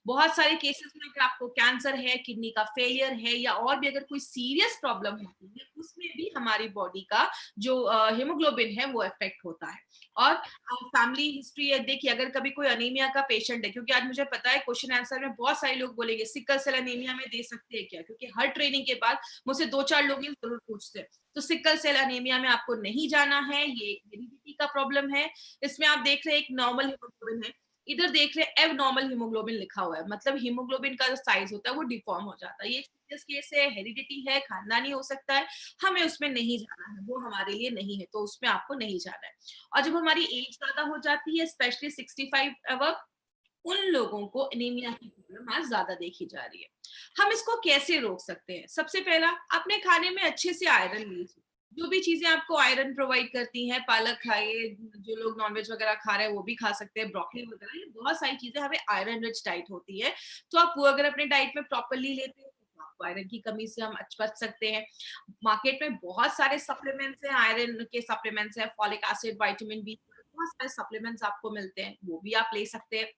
बहुत सारे केसेस में अगर आपको कैंसर है, किडनी का फेलियर है, या और भी अगर कोई सीरियस प्रॉब्लम होती है, उसमें भी हमारी बॉडी का जो हीमोग्लोबिन है वो इफेक्ट होता है। और फैमिली हिस्ट्री है, देखिए अगर कभी कोई अनीमिया का पेशेंट है, क्योंकि आज मुझे पता है क्वेश्चन आंसर में बहुत सारे लोग बोलेंगे सिकल सेल अनीमिया में दे सकते हैं क्या, क्योंकि हर ट्रेनिंग के बाद मुझसे 2-4 लोग ये जरूर पूछते हैं। तो सिकल सेल अनीमिया में आपको नहीं जाना है, ये हेरिडिटी का प्रॉब्लम है। इसमें आप देख रहे हैं एक नॉर्मल हीमोग्लोबिन है, इधर देख रहे हैं एब नॉर्मल हीमोग्लोबिन लिखा हुआ है, मतलब हीमोग्लोबिन का जो साइज होता है वो डिफॉर्म हो जाता है। ये सीरियस केस है, हेरिडिटी है, खानदानी हो सकता है, हमें उसमें नहीं जाना है, वो हमारे लिए नहीं है, तो उसमें आपको नहीं जाना है। और जब हमारी एज ज्यादा हो जाती है, स्पेशली 65 अबव, उन लोगों को एनीमिया की प्रॉब्लम आज ज्यादा देखी जा रही है। हम इसको कैसे रोक सकते हैं, सबसे पहला, अपने खाने में अच्छे से आयरन लीजिए। जो भी चीजें आपको आयरन प्रोवाइड करती हैं, पालक खाइए, जो लोग नॉनवेज वगैरह खा रहे हैं वो भी खा सकते हैं, ब्रोकली वगैरह, ये बहुत सारी चीजें हमें आयरन रिच डाइट होती है। तो आप वो अगर अपने डाइट में प्रॉपरली लेते हैं तो आपको आयरन की कमी से हम बच सकते हैं। मार्केट में बहुत सारे सप्लीमेंट्स हैं, आयरन के सप्लीमेंट्स हैं, फॉलिक एसिड, विटामिन बी, बहुत सारे सप्लीमेंट्स आपको मिलते हैं, वो भी आप ले सकते हैं।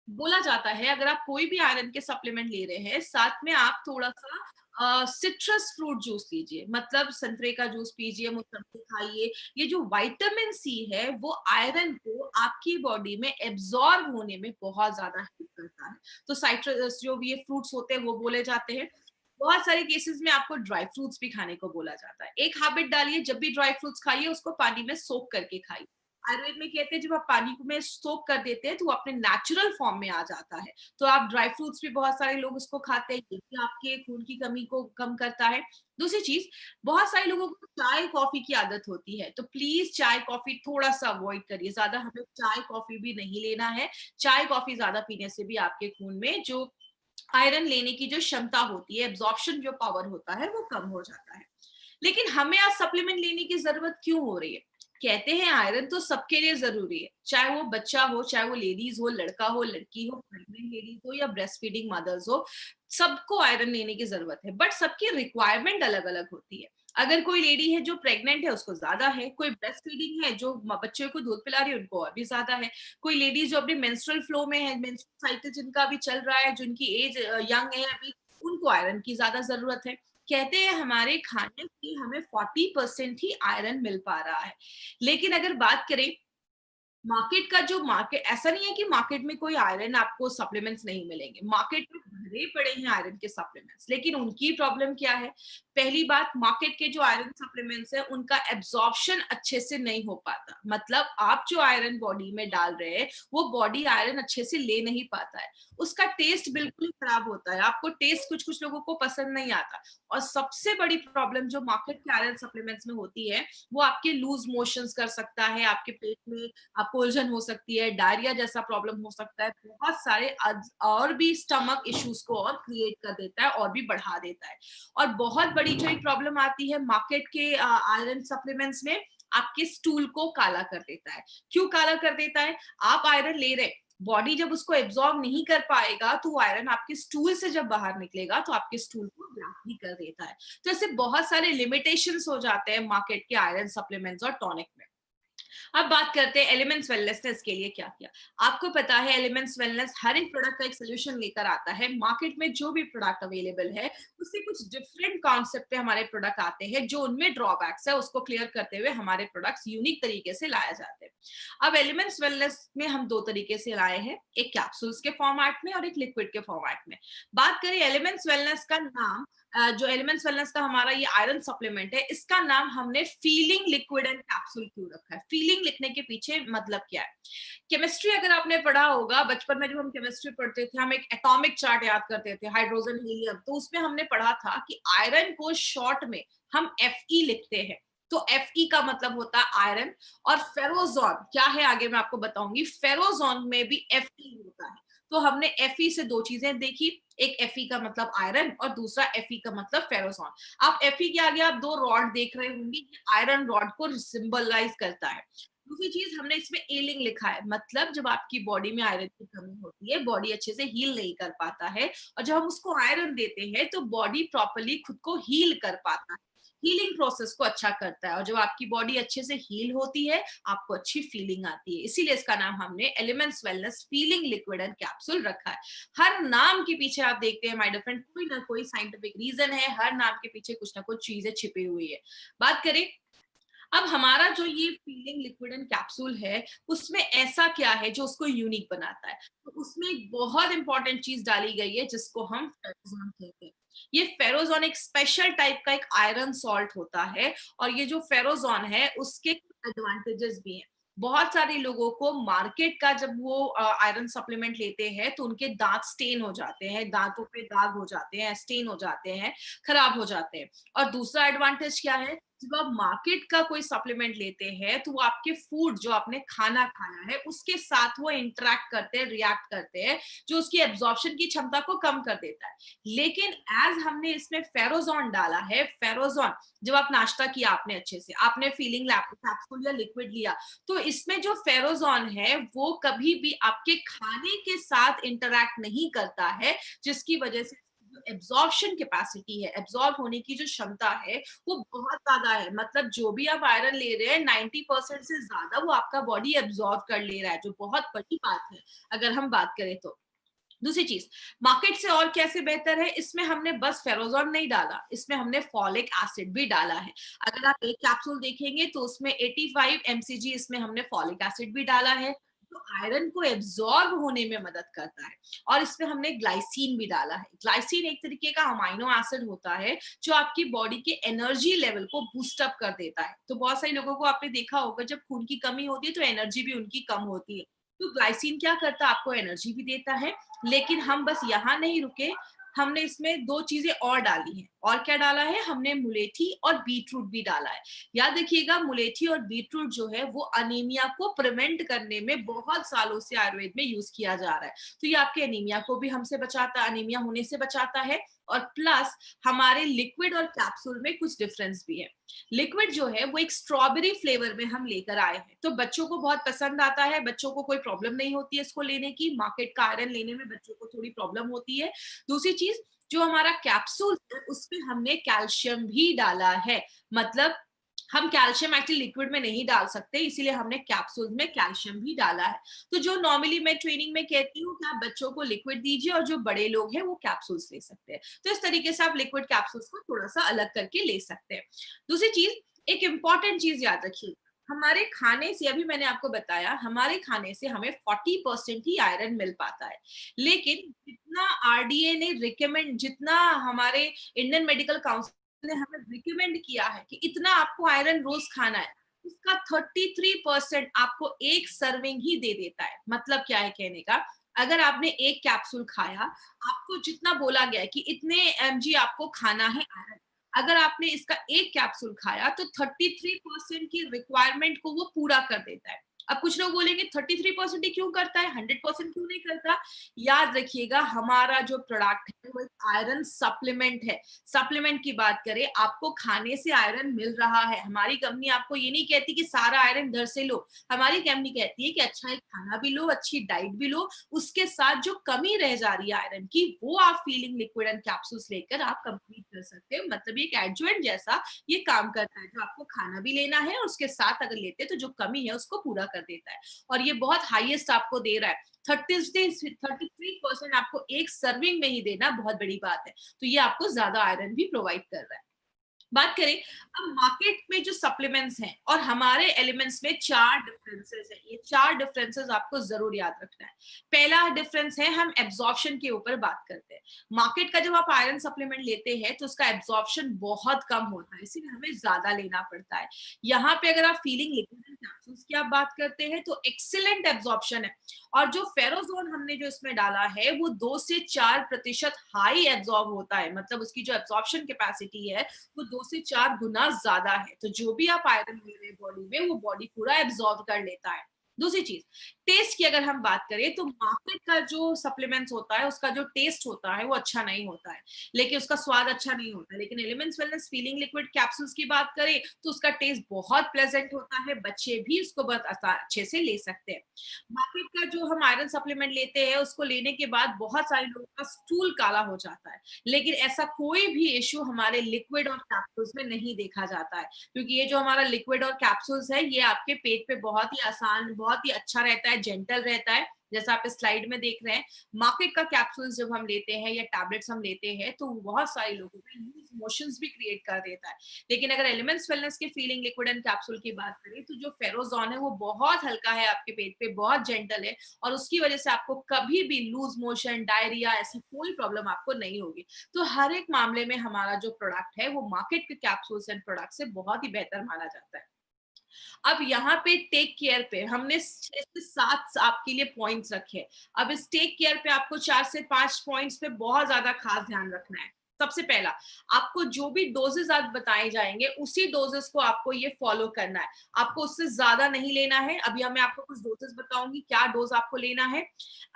बोला जाता है अगर आप कोई भी आयरन के सप्लीमेंट ले रहे हैं, साथ में आप थोड़ा-सा सिट्रस फ्रूट जूस लीजिए, मतलब संतरे का जूस पीजिए, मौसम्बी खाइए। ये जो विटामिन सी है, वो आयरन को आपकी बॉडी में एब्ज़ॉर्ब होने में बहुत ज़्यादा हेल्प करता है। तो साइट्रस जो भी ये फ्रूट्स होते हैं, वो बोले जाते हैं। बहुत सारे केसेस में आपको ड्राई फ्रूट्स भी खाने को बोला जाता है। एक हैबिट डालिए, जब भी ड्राई फ्रूट्स खाइए, उसको पानी में सोक करके खाइए। आयुर्वेद में कहते हैं जब आप पानी को में सोक कर देते हैं तो वो अपने नेचुरल फॉर्म में आ जाता है। तो आप ड्राई फ्रूट्स भी बहुत सारे लोग उसको खाते हैं, ये भी आपके खून की कमी को कम करता है। दूसरी चीज, बहुत सारे लोगों को चाय कॉफी की आदत होती है, तो प्लीज चाय कॉफी थोड़ा सा अवॉइड करिए, ज्यादा हमें चाय कॉफी भी नहीं लेना है। चाय कॉफी ज्यादा पीने से भी आपके खून में जो आयरन लेने की जो क्षमता होती है, एब्जॉर्प्शन जो पावर होता है, वो कम हो जाता है। लेकिन हमें आज सप्लीमेंट लेने की जरूरत क्यों हो रही है? कहते हैं आयरन तो सबके लिए जरूरी है, चाहे वो बच्चा हो, चाहे वो लेडीज हो, लड़का हो, लड़की हो, प्रेग्नेंट लेडीज हो, या ब्रेस्ट फीडिंग मदर्स हो, सबको आयरन लेने की जरूरत है, बट सबकी रिक्वायरमेंट अलग अलग होती है। अगर कोई लेडी है जो प्रेग्नेंट है उसको ज्यादा है, कोई ब्रेस्ट फीडिंग है जो बच्चे को दूध पिला रही है उनको और भी ज्यादा है, कोई लेडीज जो अपने मेंस्ट्रुअल फ्लो में है, मेंस्ट्रुअल साइकिल जिनका अभी चल रहा है, जिनकी एज यंग है अभी, उनको आयरन की ज्यादा जरूरत है। कहते हैं हमारे खाने से हमें 40% ही आयरन मिल पा रहा है। लेकिन अगर बात करें मार्केट का, जो मार्केट, ऐसा नहीं है कि मार्केट में कोई आयरन आपको सप्लीमेंट्स नहीं मिलेंगे, मार्केट में भरे पड़े हैं आयरन के सप्लीमेंट्स, लेकिन उनकी प्रॉब्लम क्या है? पहली बात, मार्केट के जो आयरन सप्लीमेंट्स है उनका एब्जॉर्प्शन अच्छे से नहीं हो पाता, मतलब आप जो आयरन बॉडी में डाल रहे हैं वो बॉडी आयरन अच्छे से ले नहीं पाता है, उसका टेस्ट बिल्कुल ही खराब होता है, आपको टेस्ट कुछ कुछ लोगों को पसंद नहीं आता। और सबसे बड़ी प्रॉब्लम जो मार्केट के आयरन सप्लीमेंट्स में होती है, वो आपके लूज मोशंस कर सकता है, आपके पेट में आपको उलझन हो सकती है, डायरिया जैसा प्रॉब्लम हो सकता है, बहुत सारे और भी स्टमक इश्यूज को और क्रिएट कर देता है और भी बढ़ा देता है। और बहुत बड़ी जो एक प्रॉब्लम आती है मार्केट के आयरन सप्लीमेंट्स में, आपके स्टूल को काला कर देता है। क्यों काला कर देता है? आप आयरन ले रहे, बॉडी जब उसको एब्जॉर्ब नहीं कर पाएगा तो वो आयरन आपके स्टूल से जब बाहर निकलेगा तो आपके स्टूल को ब्लॉक भी कर देता है। तो ऐसे बहुत सारे लिमिटेशंस हो जाते हैं मार्केट के आयरन सप्लीमेंट्स और टॉनिक में। अब बात करते हैं एलिमेंट्स वेलनेस ने इसके लिए क्या किया। आपको पता है एलिमेंट्स वेलनेस हर एक प्रोडक्ट का एक सोल्यूशन लेकर आता है। मार्केट में जो भी प्रोडक्ट अवेलेबल है उससे कुछ डिफरेंट कॉन्सेप्ट पे हमारे प्रोडक्ट आते हैं, जो उनमें ड्रॉबैक्स है उसको क्लियर करते हुए हमारे प्रोडक्ट्स यूनिक तरीके से लाए जाते हैं। अब एलिमेंट्स वेलनेस में हम दो तरीके से लाए हैं, एक कैप्सूल्स के फॉर्मेट में और एक लिक्विड के फॉर्मेट में। बात करें एलिमेंट्स वेलनेस का नाम, जो एलिमेंट्स वेलनेस का हमारा ये आयरन सप्लीमेंट है, इसका नाम हमने फीलिंग लिक्विड एंड कैप्सूल क्यों रखा है? फीलिंग लिखने के पीछे मतलब क्या है? केमिस्ट्री अगर आपने पढ़ा होगा, बचपन में जब हम केमिस्ट्री पढ़ते थे, हम एक एटॉमिक चार्ट याद करते थे, हाइड्रोजन हीलियम, तो उसमें हमने पढ़ा था कि आयरन को शॉर्ट में हम Fe लिखते हैं। तो Fe का मतलब होता है आयरन। और फेरोजोन क्या है आगे मैं आपको बताऊंगी। फेरोजोन में भी Fe होता है। तो हमने Fe से दो चीजें देखी, एक Fe का मतलब आयरन और दूसरा Fe का मतलब फेरोजोन। आप Fe के आगे आप दो रॉड देख रहे होंगे, ये आयरन रॉड को सिंबलाइज करता है। दूसरी चीज हमने इसमें एलिंग लिखा है, मतलब जब आपकी बॉडी में आयरन की कमी होती है, बॉडी अच्छे से हील नहीं कर पाता है, और जब हम उसको आयरन देते हैं तो बॉडी प्रॉपरली खुद को हील कर पाता है, हीलिंग प्रोसेस को अच्छा करता है। और जब आपकी बॉडी अच्छे से हील होती है, आपको अच्छी फीलिंग आती है। इसीलिए इसका नाम हमने elements wellness feeling liquid and capsule रखा है। हर नाम के पीछे आप देखते हैं माय डियर फ्रेंड, कोई ना कोई साइंटिफिक रीजन है, हर नाम के पीछे कुछ ना कुछ चीजें छिपी हुई है। बात करें अब हमारा जो ये फीलिंग लिक्विड एंड कैप्सूल है, उसमें ऐसा क्या है जो उसको यूनिक बनाता है? तो उसमें एक बहुत इंपॉर्टेंट चीज डाली गई है जिसको हम फेरोजोन कहते हैं। ये फेरोजोन एक स्पेशल टाइप का एक आयरन सॉल्ट होता है, और ये जो फेरोजोन है उसके एडवांटेजेस भी हैं। बहुत सारे लोगों को मार्केट का जब वो आयरन सप्लीमेंट लेते हैं तो उनके दांत स्टेन हो जाते हैं, दांतों पे दाग हो जाते हैं, स्टेन हो जाते हैं, खराब हो जाते हैं। और दूसरा एडवांटेज क्या है, जब आप मार्केट का कोई सप्लीमेंट लेते हैं तो वो आपके फूड जो आपने खाना खाया है उसके साथ वो इंटरेक्ट करते हैं, रिएक्ट करते हैं, जो उसकी एब्जॉर्प्शन की क्षमता को कम कर देता है। लेकिन एज हमने इसमें फेरोजोन डाला है, फेरोजोन जब आप नाश्ता किया आपने अच्छे से, आपने फीलिंग कैप्सूल या लिक्विड लिया, तो इसमें जो फेरोजोन है वो कभी भी आपके खाने के साथ इंटरेक्ट नहीं करता है, जिसकी वजह से जो एब्जॉर्प्शन कैपेसिटी है, एब्जॉर्ब होने की जो क्षमता है, वो बहुत ज्यादा है। मतलब जो भी आप आयरन ले रहे हैं 90% से ज्यादा वो आपका बॉडी एब्जॉर्ब कर ले रहा है, जो बहुत बड़ी बात है अगर हम बात करें तो। दूसरी चीज, मार्केट से और कैसे बेहतर है, इसमें हमने बस फेरोजोन नहीं डाला, इसमें हमने फॉलिक एसिड भी डाला है। अगर आप एक कैप्सूल देखेंगे तो उसमें 85 mcg इसमें हमने फॉलिक एसिड भी डाला है, जो आयरन को एब्जॉर्ब होने में मदद करता है। और इसमें हमने ग्लाइसिन भी डाला है। ग्लाइसिन एक तरीके का अमाइनो एसिड होता है जो आपकी बॉडी के एनर्जी लेवल को बूस्ट अप कर देता है। तो बहुत सारे लोगों को आपने देखा होगा जब खून की कमी होती है तो एनर्जी भी उनकी कम होती है। तो ग्लाइसिन क्या करता है, आपको एनर्जी भी देता है। लेकिन हम बस यहाँ नहीं रुके, हमने इसमें दो चीजें और डाली हैं। और क्या डाला है, हमने मुलेठी और बीटरूट भी डाला है। याद रखिएगा, मुलेठी और बीटरूट जो है वो अनीमिया को प्रिवेंट करने में बहुत सालों से आयुर्वेद में यूज किया जा रहा है। तो ये आपके अनीमिया को भी हमसे बचाता है, अनीमिया होने से बचाता है। और प्लस हमारे लिक्विड और कैप्सूल में कुछ डिफरेंस भी है। लिक्विड जो है वो एक स्ट्रॉबेरी फ्लेवर में हम लेकर आए हैं, तो बच्चों को बहुत पसंद आता है, बच्चों को कोई प्रॉब्लम नहीं होती है इसको लेने की। मार्केट का आयरन लेने में बच्चों को थोड़ी प्रॉब्लम होती है। दूसरी चीज, जो हमारा कैप्सूल है उसमें हमने कैल्शियम भी डाला है। मतलब हम कैल्शियम एक्चुअली लिक्विड में नहीं डाल सकते, इसीलिए हमने कैप्सूल में कैल्शियम भी डाला है। तो जो नॉर्मली मैं ट्रेनिंग में कहती हूँ कि आप बच्चों को लिक्विड दीजिए और जो बड़े लोग हैं वो कैप्सूल्स ले सकते हैं। तो इस तरीके से आप लिक्विड कैप्सूल्स को थोड़ा सा अलग करके ले सकते हैं। दूसरी चीज, एक इंपॉर्टेंट चीज याद रखिए, हमारे खाने से, अभी मैंने आपको बताया, हमारे खाने से हमें 40% ही आयरन मिल पाता है। लेकिन जितना आरडीए ने रिकमेंड, जितना हमारे इंडियन मेडिकल काउंसिल ने हमें रिकमेंड किया है कि इतना आपको आयरन रोज खाना है, उसका 33% आपको एक सर्विंग ही दे देता है। मतलब क्या है कहने का, अगर आपने एक कैप्सूल खाया, आपको जितना बोला गया है कि इतने एमजी आपको खाना है आयरन, अगर आपने इसका एक कैप्सूल खाया तो 33% की रिक्वायरमेंट को वो पूरा कर देता है। अब कुछ लोग बोलेंगे 33% ही क्यों करता है, 100% क्यों नहीं करता? याद रखिएगा, हमारा जो प्रोडक्ट है वो एक आयरन सप्लीमेंट है। सप्लीमेंट की बात करें, आपको खाने से आयरन मिल रहा है। हमारी कंपनी आपको ये नहीं कहती कि सारा आयरन घर से लो। हमारी कंपनी कहती है कि अच्छा एक खाना भी लो, अच्छी डाइट भी लो, उसके साथ जो कमी रह जा रही है आयरन की, वो आप फीलिंग लिक्विड एंड कैप्सूल्स लेकर आप कंप्लीट कर सकते हैं। मतलब ये एक एडजुवेंट जैसा ये काम करता है, जो आपको खाना भी लेना है और उसके साथ अगर लेते हैं तो जो कमी है उसको पूरा कर देता है। और ये बहुत हाईएस्ट आपको दे रहा है। 33% आपको एक सर्विंग में ही देना बहुत बड़ी बात है। तो ये आपको ज्यादा आयरन भी प्रोवाइड कर रहा है। बात करें अब मार्केट में जो सप्लीमेंट्स हैं और हमारे एलिमेंट्स में 4 डिफरेंसेस हैं। ये 4 डिफरेंसेस आपको जरूर याद रखना है। पहला डिफरेंस है, हम एब्जॉर्प्शन के ऊपर बात करते हैं। मार्केट का जब आप आयरन सप्लीमेंट लेते हैं तो उसका एब्जॉर्प्शन बहुत कम होता है, इसीलिए हमें ज्यादा लेना पड़ता है। यहाँ पे अगर आप फीलिंग लिक्विड एंड कैप्सूल्स की आप बात करते हैं तो एक्सीलेंट एब्जॉर्प्शन है। और जो फेरोजोन हमने जो इसमें डाला है वो 2 से 4% हाई एब्जॉर्ब होता है। मतलब उसकी जो एब्जॉर्प्शन कैपेसिटी है वो 2 से 4 गुना ज्यादा है। तो जो भी आप आयरन ले रहे हैं बॉडी में, वो बॉडी पूरा एब्जॉर्ब कर लेता है। दूसरी चीज, टेस्ट की अगर हम बात करें तो मार्केट का जो सप्लीमेंट्स होता है उसका जो टेस्ट होता है वो अच्छा नहीं होता है, लेकिन उसका स्वाद अच्छा नहीं होता है। लेकिन elements wellness feeling liquid capsules की बात करें तो उसका टेस्ट बहुत प्लेजेंट होता है, बच्चे भी उसको बहुत अच्छे से ले सकते हैं। मार्केट का जो हम आयरन सप्लीमेंट लेते हैं उसको लेने के बाद बहुत सारे लोगों का स्टूल काला हो जाता है, लेकिन ऐसा कोई भी इश्यू हमारे लिक्विड और कैप्सूल्स में नहीं देखा जाता है, क्योंकि ये जो हमारा लिक्विड और कैप्सूल्स है ये आपके पेट पे बहुत ही आसान, बहुत ही अच्छा रहता है, जेंटल रहता है, जैसा आप इस स्लाइड में देख रहे हैं। मार्केट का कैप्सूल्स जब हम लेते हैं या टैबलेट्स हम लेते हैं तो बहुत सारे लोगों में लूज मोशंस भी क्रिएट कर देता है। लेकिन अगर एलिमेंट्स वेलनेस के फीलिंग लिक्विड एंड कैप्सूल की बात करें तो जो फेरोजोन है वो बहुत हल्का है, आपके पेट पे बहुत जेंटल है, और उसकी वजह से आपको कभी भी लूज मोशन, डायरिया, ऐसी कोई प्रॉब्लम आपको नहीं होगी। तो हर एक मामले में हमारा जो प्रोडक्ट है वो मार्केट के कैप्सूल्स एंड प्रोडक्ट से बहुत ही बेहतर माना जाता है। अब यहाँ पे टेक केयर पे हमने 6 से 7 आपके लिए पॉइंट्स रखे। अब इस टेक केयर पे आपको 4 से 5 पॉइंट्स पे बहुत ज्यादा खास ध्यान रखना है। सबसे पहला, आपको जो भी डोजेस आज बताए जाएंगे उसी डोजेस को आपको ये फॉलो करना है। आपको उससे ज्यादा नहीं लेना है। अभी मैं आपको कुछ डोजेस बताऊंगी क्या डोज आपको लेना है।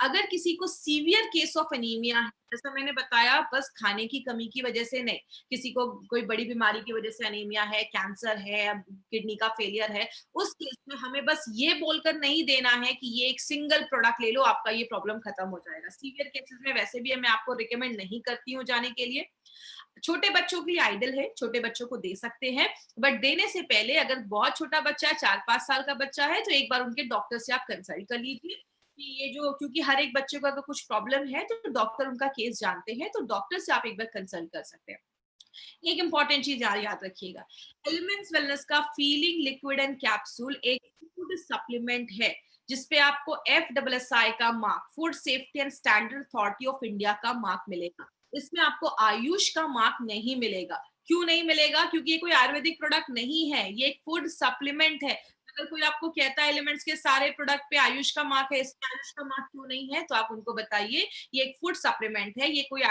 अगर किसी को सीवियर केस ऑफ एनीमिया है, जैसा मैंने बताया, बस खाने की कमी की वजह से नहीं, किसी को कोई बड़ी बीमारी की वजह से एनीमिया है, कैंसर है, किडनी का फेलियर है, उस केस में हमें बस ये बोलकर नहीं देना है कि ये एक सिंगल प्रोडक्ट ले लो, आपका ये प्रॉब्लम खत्म हो जाएगा। सीवियर केसेस में वैसे भी मैं आपको रिकमेंड नहीं करती हूँ जाने के लिए। छोटे बच्चों के लिए आइडल है, छोटे बच्चों को दे सकते हैं, बट देने से पहले अगर बहुत छोटा बच्चा है, 4-5 साल का बच्चा है, तो एक बार उनके डॉक्टर से आप कंसल्ट कर लीजिए कि ये जो, क्योंकि हर एक बच्चे को अगर कुछ प्रॉब्लम है तो डॉक्टर उनका केस जानते हैं, तो डॉक्टर से आप एक बार कंसल्ट कर सकते हैं। एक इंपॉर्टेंट चीज याद रखिएगा, एलिमेंट्स वेलनेस का फीलिंग लिक्विड एंड कैप्सूल एक फूड सप्लीमेंट है जिसपे आपको FSSAI का mark, food safety and standard authority of India का मार्क मिलेगा। इसमें आपको आयुष का मार्क नहीं मिलेगा। क्यों नहीं मिलेगा? क्योंकि ये कोई आयुर्वेदिक प्रोडक्ट नहीं है, ये एक फूड सप्लीमेंट है। अगर कोई आपको कहता है एलिमेंट्स के सारे प्रोडक्ट पे आयुष का मार्क है, इसमें आयुष का मार्क क्यों नहीं है, तो आप उनको बताइए ये एक फूड सप्लीमेंट है, ये कोई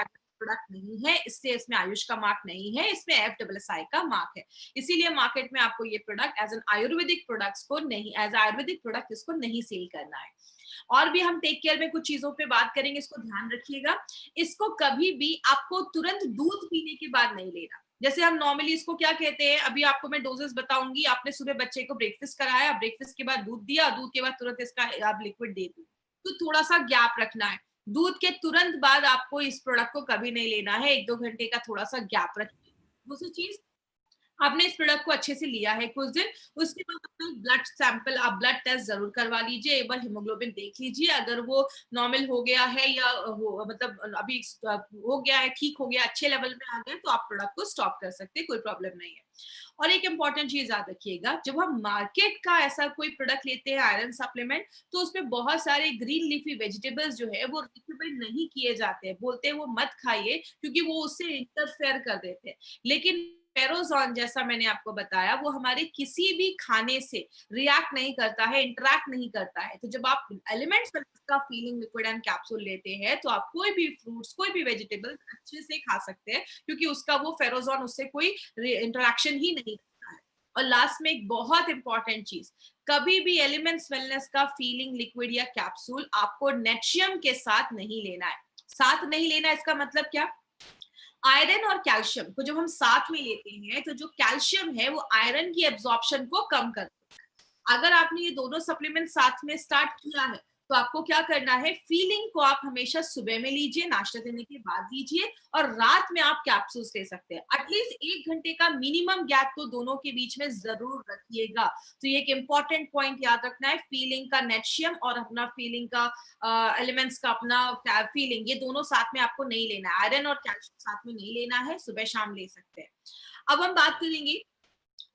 प्रोडक्ट नहीं है, इसलिए इसमें आयुष का मार्क नहीं है, इसमें FSSAI का मार्क है। इसीलिए मार्केट में आपको ये product as an Ayurvedic products को नहीं, एज आयुर्वेदिक प्रोडक्ट इसको नहीं सेल करना है। और भी हम टेक केयर में कुछ चीजों पे बात करेंगे, इसको ध्यान रखिएगा। इसको कभी भी आपको तुरंत दूध पीने के बाद नहीं लेना। जैसे हम नॉर्मली इसको क्या कहते हैं, अभी आपको मैं डोजेस बताऊंगी। आपने सुबह बच्चे को ब्रेकफास्ट कराया, ब्रेकफास्ट के बाद दूध दिया, दूध के बाद तुरंत इसका आप लिक्विड दे दी, तो थोड़ा सा गैप रखना है। दूध के तुरंत बाद आपको इस प्रोडक्ट को कभी नहीं लेना है, 1-2 घंटे का थोड़ा सा गैप रखिए। दूसरी चीज, आपने इस प्रोडक्ट को अच्छे से लिया है कुछ दिन, उसके बाद अपना ब्लड सैंपल, आप ब्लड टेस्ट जरूर करवा लीजिए, एक बार हीमोग्लोबिन देख लीजिए, अगर वो नॉर्मल हो गया है या हो, मतलब अभी हो गया है, ठीक हो गया, अच्छे लेवल में आ गया, तो आप प्रोडक्ट को स्टॉप कर सकते हैं, कोई प्रॉब्लम नहीं है। और एक इंपॉर्टेंट चीज याद रखिएगा, जब हम मार्केट का ऐसा कोई प्रोडक्ट लेते हैं आयरन सप्लीमेंट, तो उसमें बहुत सारे ग्रीन लीफी वेजिटेबल्स जो है वो रिकमेंड नहीं किए जाते हैं, बोलते हैं वो मत खाइए क्योंकि वो उससे इंटरफेयर कर देते हैं। लेकिन पेरोजॉन, जैसा मैंने आपको बताया, वो हमारे किसी भी खाने से रिएक्ट नहीं करता है, इंटरैक्ट नहीं करता है। तो जब आप एलिमेंट्स का फीलिंग लिक्विड एंड कैप्सूल लेते हैं तो आप कोई भी फ्रूट्स, कोई भी वेजिटेबल अच्छे से खा सकते हैं, क्योंकि उसका वो फेरोजॉन उससे कोई इंटरेक्शन ही नहीं करता है। और लास्ट में एक बहुत इंपॉर्टेंट चीज, कभी भी एलिमेंट्स वेलनेस का फीलिंग लिक्विड या कैप्सूल आपको नेट्रियम के साथ नहीं लेना है। साथ नहीं लेना, इसका मतलब क्या? आयरन और कैल्शियम को जब हम साथ में लेते हैं तो जो कैल्शियम है वो आयरन की एब्जॉर्प्शन को कम करता है। अगर आपने ये दोनों सप्लीमेंट साथ में स्टार्ट किया है तो आपको क्या करना है, फीलिंग को आप हमेशा सुबह में लीजिए, नाश्ता करने के बाद लीजिए, और रात में आप कैप्सूल्स ले सकते हैं। एटलीस्ट 1 घंटे का मिनिमम गैप तो दोनों के बीच में जरूर रखिएगा। तो ये एक इंपॉर्टेंट पॉइंट याद रखना है, फीलिंग का नेट्रियम और अपना फीलिंग का एलिमेंट्स का अपना फीलिंग, ये दोनों साथ में आपको नहीं लेना है। आयरन और कैल्शियम साथ में नहीं लेना है, सुबह शाम ले सकते हैं। अब हम बात करेंगे,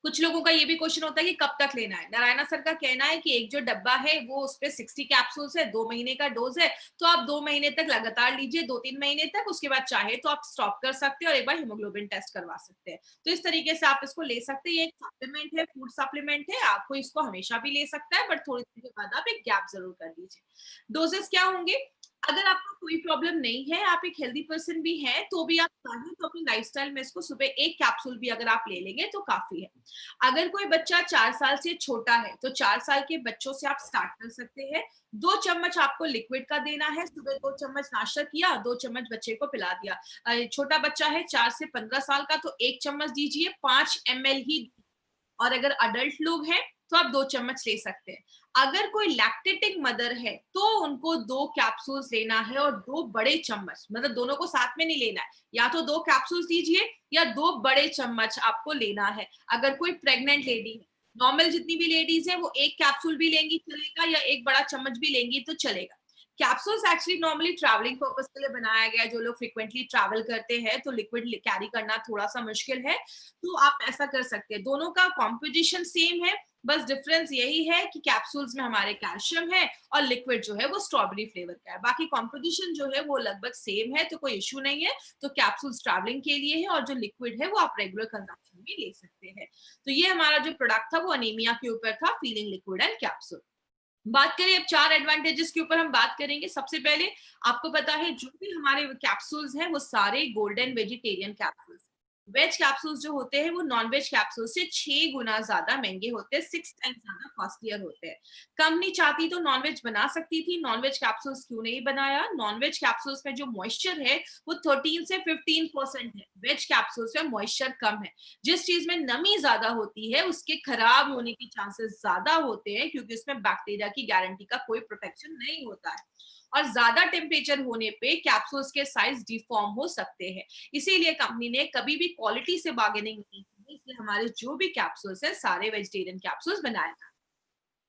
कुछ लोगों का ये भी क्वेश्चन होता है कि कब तक लेना है। नारायणा सर का कहना है कि एक जो डब्बा है वो उस पे 60 कैप्सूल्स है, 2 महीने का डोज है, तो आप 2 महीने तक लगातार लीजिए, 2-3 महीने तक। उसके बाद चाहे तो आप स्टॉप कर सकते हैं और एक बार हीमोग्लोबिन टेस्ट करवा सकते हैं। तो इस तरीके से आप इसको ले सकते हैं। ये एक सप्लीमेंट है, फूड सप्लीमेंट है, आपको इसको हमेशा भी ले सकता है, बट थोड़ी देर के बाद आप एक गैप जरूर कर लीजिए। डोजेस क्या होंगे? अगर आपको कोई प्रॉब्लम नहीं है, आप एक हेल्दी पर्सन भी हैं, तो भी आप चाहें तो अपनी लाइफस्टाइल में इसको सुबह 1 कैप्सूल भी अगर आप ले लेंगे तो काफी है। अगर कोई बच्चा 4 साल से छोटा है तो 4 साल के बच्चों से आप स्टार्ट कर सकते हैं। 2 चम्मच आपको लिक्विड का देना है, सुबह 2 चम्मच नाश्ता किया, 2 चम्मच बच्चे को पिला दिया। छोटा बच्चा है 4 से 15 साल का तो 1 चम्मच दीजिए, 5 ml ही। और अगर अडल्ट लोग हैं तो आप 2 चम्मच ले सकते हैं। अगर कोई लैक्टेटिंग मदर है तो उनको 2 कैप्सूल्स लेना है और 2 बड़े चम्मच, मतलब दोनों को साथ में नहीं लेना है, या तो 2 कैप्सूल्स लीजिए या 2 बड़े चम्मच आपको लेना है। अगर कोई प्रेग्नेंट लेडी है, नॉर्मल जितनी भी लेडीज है वो 1 कैप्सूल भी लेंगी चलेगा, या 1 बड़ा चम्मच भी लेंगी तो चलेगा। Capsules actually normally travelling purpose के लिए बनाया गया है। जो लोग फ्रिक्वेंटली ट्रैवल करते हैं तो लिक्विड कैरी करना थोड़ा सा मुश्किल है, तो आप ऐसा कर सकते हैं। दोनों का कॉम्पोजिशन सेम है, बस डिफरेंस यही है कि कैप्सूल्स में हमारे कैल्शियम है और लिक्विड जो है वो स्ट्रॉबेरी फ्लेवर का है। बाकी कॉम्पोजिशन जो है वो लगभग सेम है, तो कोई इश्यू नहीं है। तो कैप्सूल्स ट्रैवलिंग के लिए है और जो लिक्विड है वो आप रेगुलर कंजम्पशन में ले सकते हैं। तो ये हमारा जो प्रोडक्ट था वो अनीमिया के ऊपर था, फीलिंग लिक्विड एंड कैप्सूल। बात करें अब 4 एडवांटेजेस के ऊपर हम बात करेंगे। सबसे पहले आपको पता है जो भी हमारे कैप्सूल्स हैं वो सारे golden vegetarian capsules. Veg capsules जो होते हैं वो नॉन वेज कैप्सूल से 6 गुना ज्यादा महंगे होते हैं, 6 टाइम्स ज्यादा कॉस्टलियर होते हैं। कंपनी चाहती तो नॉन वेज बना सकती थी, नॉन वेज कैप्सूल्स क्यों नहीं बनाया? नॉन वेज कैप्सूल्स में जो मॉइस्चर है वो 13 से 15% है, वेज कैप्सूल्स में मॉइस्चर कम है। जिस चीज में नमी ज्यादा होती है उसके खराब होने के चांसेस ज्यादा होते हैं, क्योंकि उसमें बैक्टीरिया की गारंटी का कोई प्रोटेक्शन नहीं होता है। और ज्यादा टेम्परेचर होने पे कैप्सूल्स के साइज डिफॉर्म हो सकते हैं। इसीलिए कंपनी ने कभी भी क्वालिटी से बार्गेनिंग नहीं की, इसलिए हमारे जो भी कैप्सूल्स है सारे वेजिटेरियन कैप्सूल्स बनाए।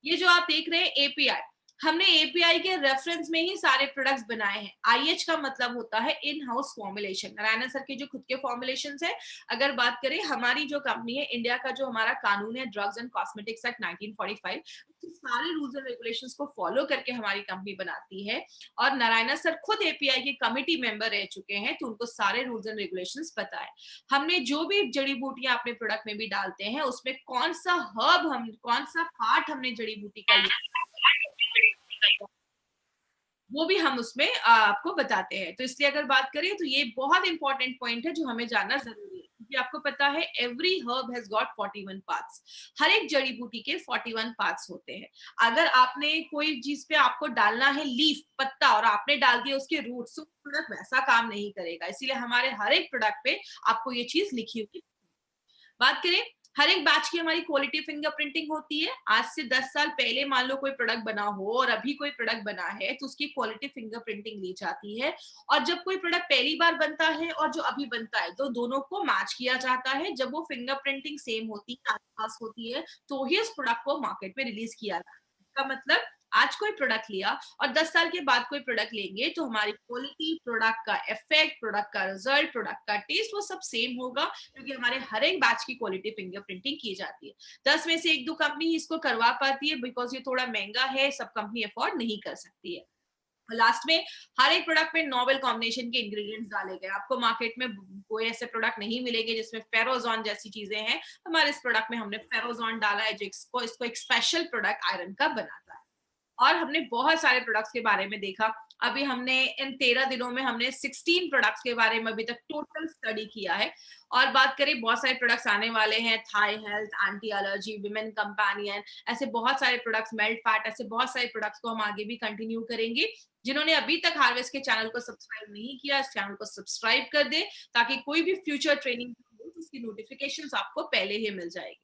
ये जो आप देख रहे हैं एपीआई, हमने एपीआई के रेफरेंस में ही सारे प्रोडक्ट्स बनाए हैं। आईएच का मतलब होता है in house formulation. Narayan sir के जो खुद के फॉर्मुलेशंस है, अगर बात करें हमारी जो कंपनी है, इंडिया का जो हमारा कानून है ड्रग्स एंड कॉस्मेटिक्स एक्ट 1945, सारे रूल्स एंड रेगुलेशंस को फॉलो करके हमारी कंपनी बनाती है। और नारायण सर खुद एपीआई के कमिटी मेंबर रह चुके हैं, तो उनको सारे रूल्स एंड रेगुलेशंस पता है। हमने जो भी जड़ी बूटियां अपने प्रोडक्ट में भी डालते हैं उसमें कौन सा हर्ब, हम कौन सा पार्ट हमने जड़ी बूटी का वो भी हम उसमें आपको बताते हैं। तो इसलिए अगर बात करें तो ये बहुत इंपॉर्टेंट पॉइंट है जो हमें जानना जरूरी है, क्योंकि आपको पता है every herb has got 41 parts. हर एक जड़ी बूटी के 41 पार्ट्स होते हैं। अगर आपने कोई चीज पे आपको डालना है लीफ, पत्ता, और आपने डाल दिया उसके रूट्स, तो प्रोडक्ट वैसा काम नहीं करेगा। इसीलिए हमारे हर एक प्रोडक्ट पे आपको ये चीज लिखी हुई। बात करें, हर एक बैच की हमारी क्वालिटी फिंगरप्रिंटिंग होती है। आज से 10 साल पहले मान लो कोई प्रोडक्ट बना हो और अभी कोई प्रोडक्ट बना है तो उसकी क्वालिटी फिंगरप्रिंटिंग ली जाती है। और जब कोई प्रोडक्ट पहली बार बनता है और जो अभी बनता है तो दोनों को मैच किया जाता है। जब वो फिंगरप्रिंटिंग सेम होती है, आसपास होती है, तो ही उस प्रोडक्ट को मार्केट में रिलीज किया जाता है। इसका मतलब आज कोई प्रोडक्ट लिया और 10 साल के बाद कोई प्रोडक्ट लेंगे तो हमारी क्वालिटी, प्रोडक्ट का इफेक्ट, प्रोडक्ट का रिजल्ट, प्रोडक्ट का टेस्ट वो सब सेम होगा, क्योंकि हमारे हर एक बैच की क्वालिटी फिंगरप्रिंटिंग की जाती है। 10 में से 1-2 कंपनी ही इसको करवा पाती है, बिकॉज ये थोड़ा महंगा है, सब कंपनी अफोर्ड नहीं कर सकती है। लास्ट में हर एक प्रोडक्ट में नोवेल कॉम्बिनेशन के इंग्रेडिएंट्स डाले गए। आपको मार्केट में कोई ऐसे प्रोडक्ट नहीं मिलेंगे जिसमें फेरोजॉन जैसी चीजें हैं। हमारे इस प्रोडक्ट में हमने फेरोजॉन डाला है जो इसको एक स्पेशल प्रोडक्ट आयरन का बनाता है। और हमने बहुत सारे प्रोडक्ट्स के बारे में देखा। अभी हमने इन 13 दिनों में हमने 16 प्रोडक्ट्स के बारे में अभी तक टोटल स्टडी किया है। और बात करें, बहुत सारे प्रोडक्ट्स आने वाले हैं, thigh health, anti allergy, women companion, ऐसे बहुत सारे प्रोडक्ट्स, मेल्ट फैट, ऐसे बहुत सारे प्रोडक्ट्स को हम आगे भी कंटिन्यू करेंगे। जिन्होंने अभी तक हार्वेस्ट के चैनल को सब्सक्राइब नहीं किया, इस चैनल को सब्सक्राइब कर दे, ताकि कोई भी फ्यूचर ट्रेनिंग हो उसकी नोटिफिकेशंस आपको पहले ही मिल जाएगी।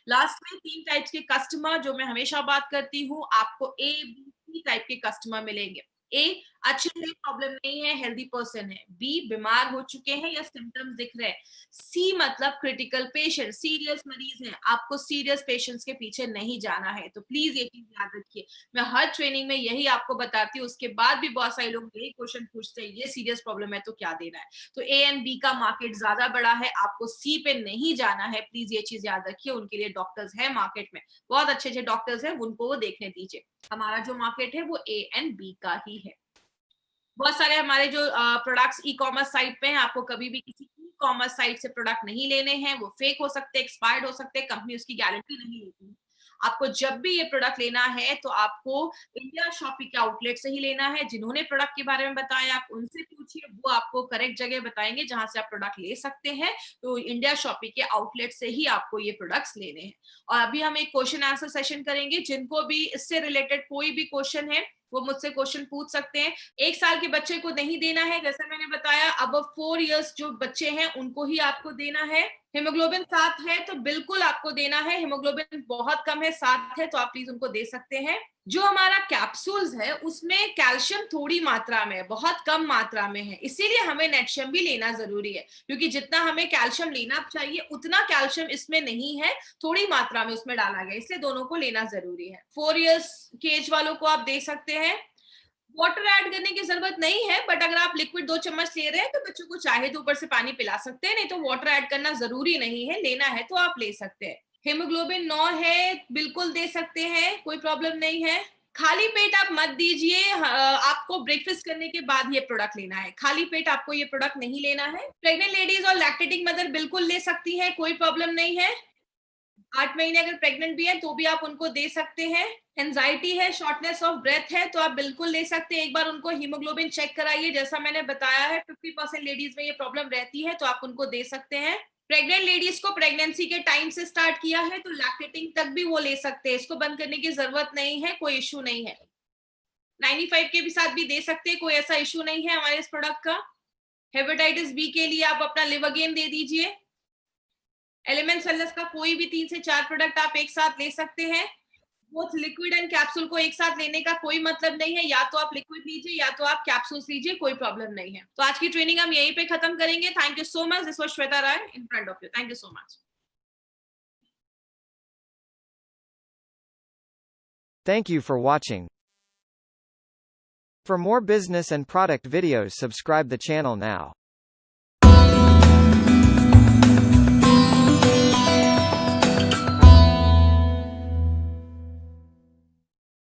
लास्ट में 3 टाइप्स के कस्टमर जो मैं हमेशा बात करती हूँ, आपको ए बी सी टाइप के कस्टमर मिलेंगे। ए, अच्छे से प्रॉब्लम नहीं है, हेल्दी पर्सन है। बी, बीमार हो चुके हैं या सिम्टम्स दिख रहे हैं। सी मतलब क्रिटिकल पेशेंट, सीरियस मरीज हैं, आपको सीरियस पेशेंट्स के पीछे नहीं जाना है। तो प्लीज ये चीज याद रखिए, मैं हर ट्रेनिंग में यही आपको बताती हूँ। उसके बाद भी बहुत सारे लोग यही क्वेश्चन पूछते हैं, ये सीरियस प्रॉब्लम है तो क्या देना है। तो ए एंड बी का मार्केट ज्यादा बड़ा है, आपको सी पे नहीं जाना है। प्लीज ये चीज याद रखिए, उनके लिए डॉक्टर्स है मार्केट में, बहुत अच्छे अच्छे डॉक्टर्स हैं, उनको वो देखने दीजिए। हमारा जो मार्केट है वो ए एंड बी का ही है। बहुत सारे हमारे जो प्रोडक्ट्स ई कॉमर्स साइट पे हैं, आपको कभी भी किसी ई कॉमर्स साइट से प्रोडक्ट नहीं लेने हैं। वो फेक हो सकते हैं, एक्सपायर्ड हो सकते हैं, कंपनी उसकी गारंटी नहीं लेती है। आपको जब भी ये प्रोडक्ट लेना है तो आपको इंडिया शॉपी के आउटलेट से ही लेना है। जिन्होंने प्रोडक्ट के बारे में बताया आप उनसे पूछिए, वो आपको करेक्ट जगह बताएंगे जहां से आप प्रोडक्ट ले सकते हैं। तो इंडिया शॉपी के आउटलेट से ही आपको ये प्रोडक्ट्स लेने हैं। और अभी हम एक क्वेश्चन आंसर सेशन करेंगे। जिनको भी इससे रिलेटेड कोई भी क्वेश्चन है वो मुझसे क्वेश्चन पूछ सकते हैं। 1 साल के बच्चे को नहीं देना है, जैसे मैंने बताया। अब 4 इयर्स जो बच्चे हैं उनको ही आपको देना है। हीमोग्लोबिन 7 है तो बिल्कुल आपको देना है। हीमोग्लोबिन बहुत कम है, 7 है, तो आप प्लीज उनको दे सकते हैं। जो हमारा कैप्सूल्स है उसमें कैल्शियम थोड़ी मात्रा में है, बहुत कम मात्रा में है, इसीलिए हमें नेटशियम भी लेना जरूरी है। क्योंकि जितना हमें कैल्शियम लेना चाहिए उतना कैल्शियम इसमें नहीं है, थोड़ी मात्रा में उसमें डाला गया, इसलिए दोनों को लेना जरूरी है। 4 इयर्स की एज वालों को आप दे सकते हैं। वाटर ऐड करने की जरूरत नहीं है, बट अगर आप लिक्विड 2 चम्मच ले रहे हैं तो बच्चों को चाहे तो ऊपर से पानी पिला सकते हैं, नहीं तो वाटर ऐड करना जरूरी नहीं है। लेना है तो आप ले सकते हैं। हीमोग्लोबिन 9 है, बिल्कुल दे सकते हैं, कोई प्रॉब्लम नहीं है। खाली पेट आप मत दीजिए, आपको ब्रेकफास्ट करने के बाद ये प्रोडक्ट लेना है। खाली पेट आपको ये प्रोडक्ट नहीं लेना है। प्रेग्नेंट लेडीज और लैक्टेटिंग मदर बिल्कुल ले सकती है, कोई प्रॉब्लम नहीं है। 8 महीने अगर प्रेग्नेंट भी है तो भी आप उनको दे सकते हैं। एंजाइटी है, शॉर्टनेस ऑफ ब्रेथ है तो आप बिल्कुल ले सकते हैं। एक बार उनको हीमोग्लोबिन चेक कराइए, जैसा मैंने बताया है 50% लेडीज में ये प्रॉब्लम रहती है, तो आप उनको दे सकते हैं। प्रेग्नेंट लेडीज को प्रेगनेंसी के टाइम से स्टार्ट किया है तो लैक्टेटिंग तक भी वो ले सकते हैं, इसको बंद करने की जरूरत नहीं है, कोई इश्यू नहीं है। 95 के भी साथ भी दे सकते हैं, कोई ऐसा इश्यू नहीं है हमारे इस प्रोडक्ट का। हेपेटाइटिस बी के लिए आप अपना लिवरगेन दे दीजिए। एलिमेंट्स वेलनेस का कोई भी 3 से 4 प्रोडक्ट आप एक साथ ले सकते हैं। बोथ लिक्विड एंड कैप्सूल को एक साथ लेने का कोई मतलब नहीं है, या तो आप लिक्विड लीजिए या तो आप कैप्सूल्स लीजिए, कोई प्रॉब्लम नहीं है। तो आज की ट्रेनिंग हम यहीं पे खत्म करेंगे। Thank you so much. This was Shweta Rai in front of you. Thank you so much. Thank you for watching. For more business and product videos, subscribe the channel now.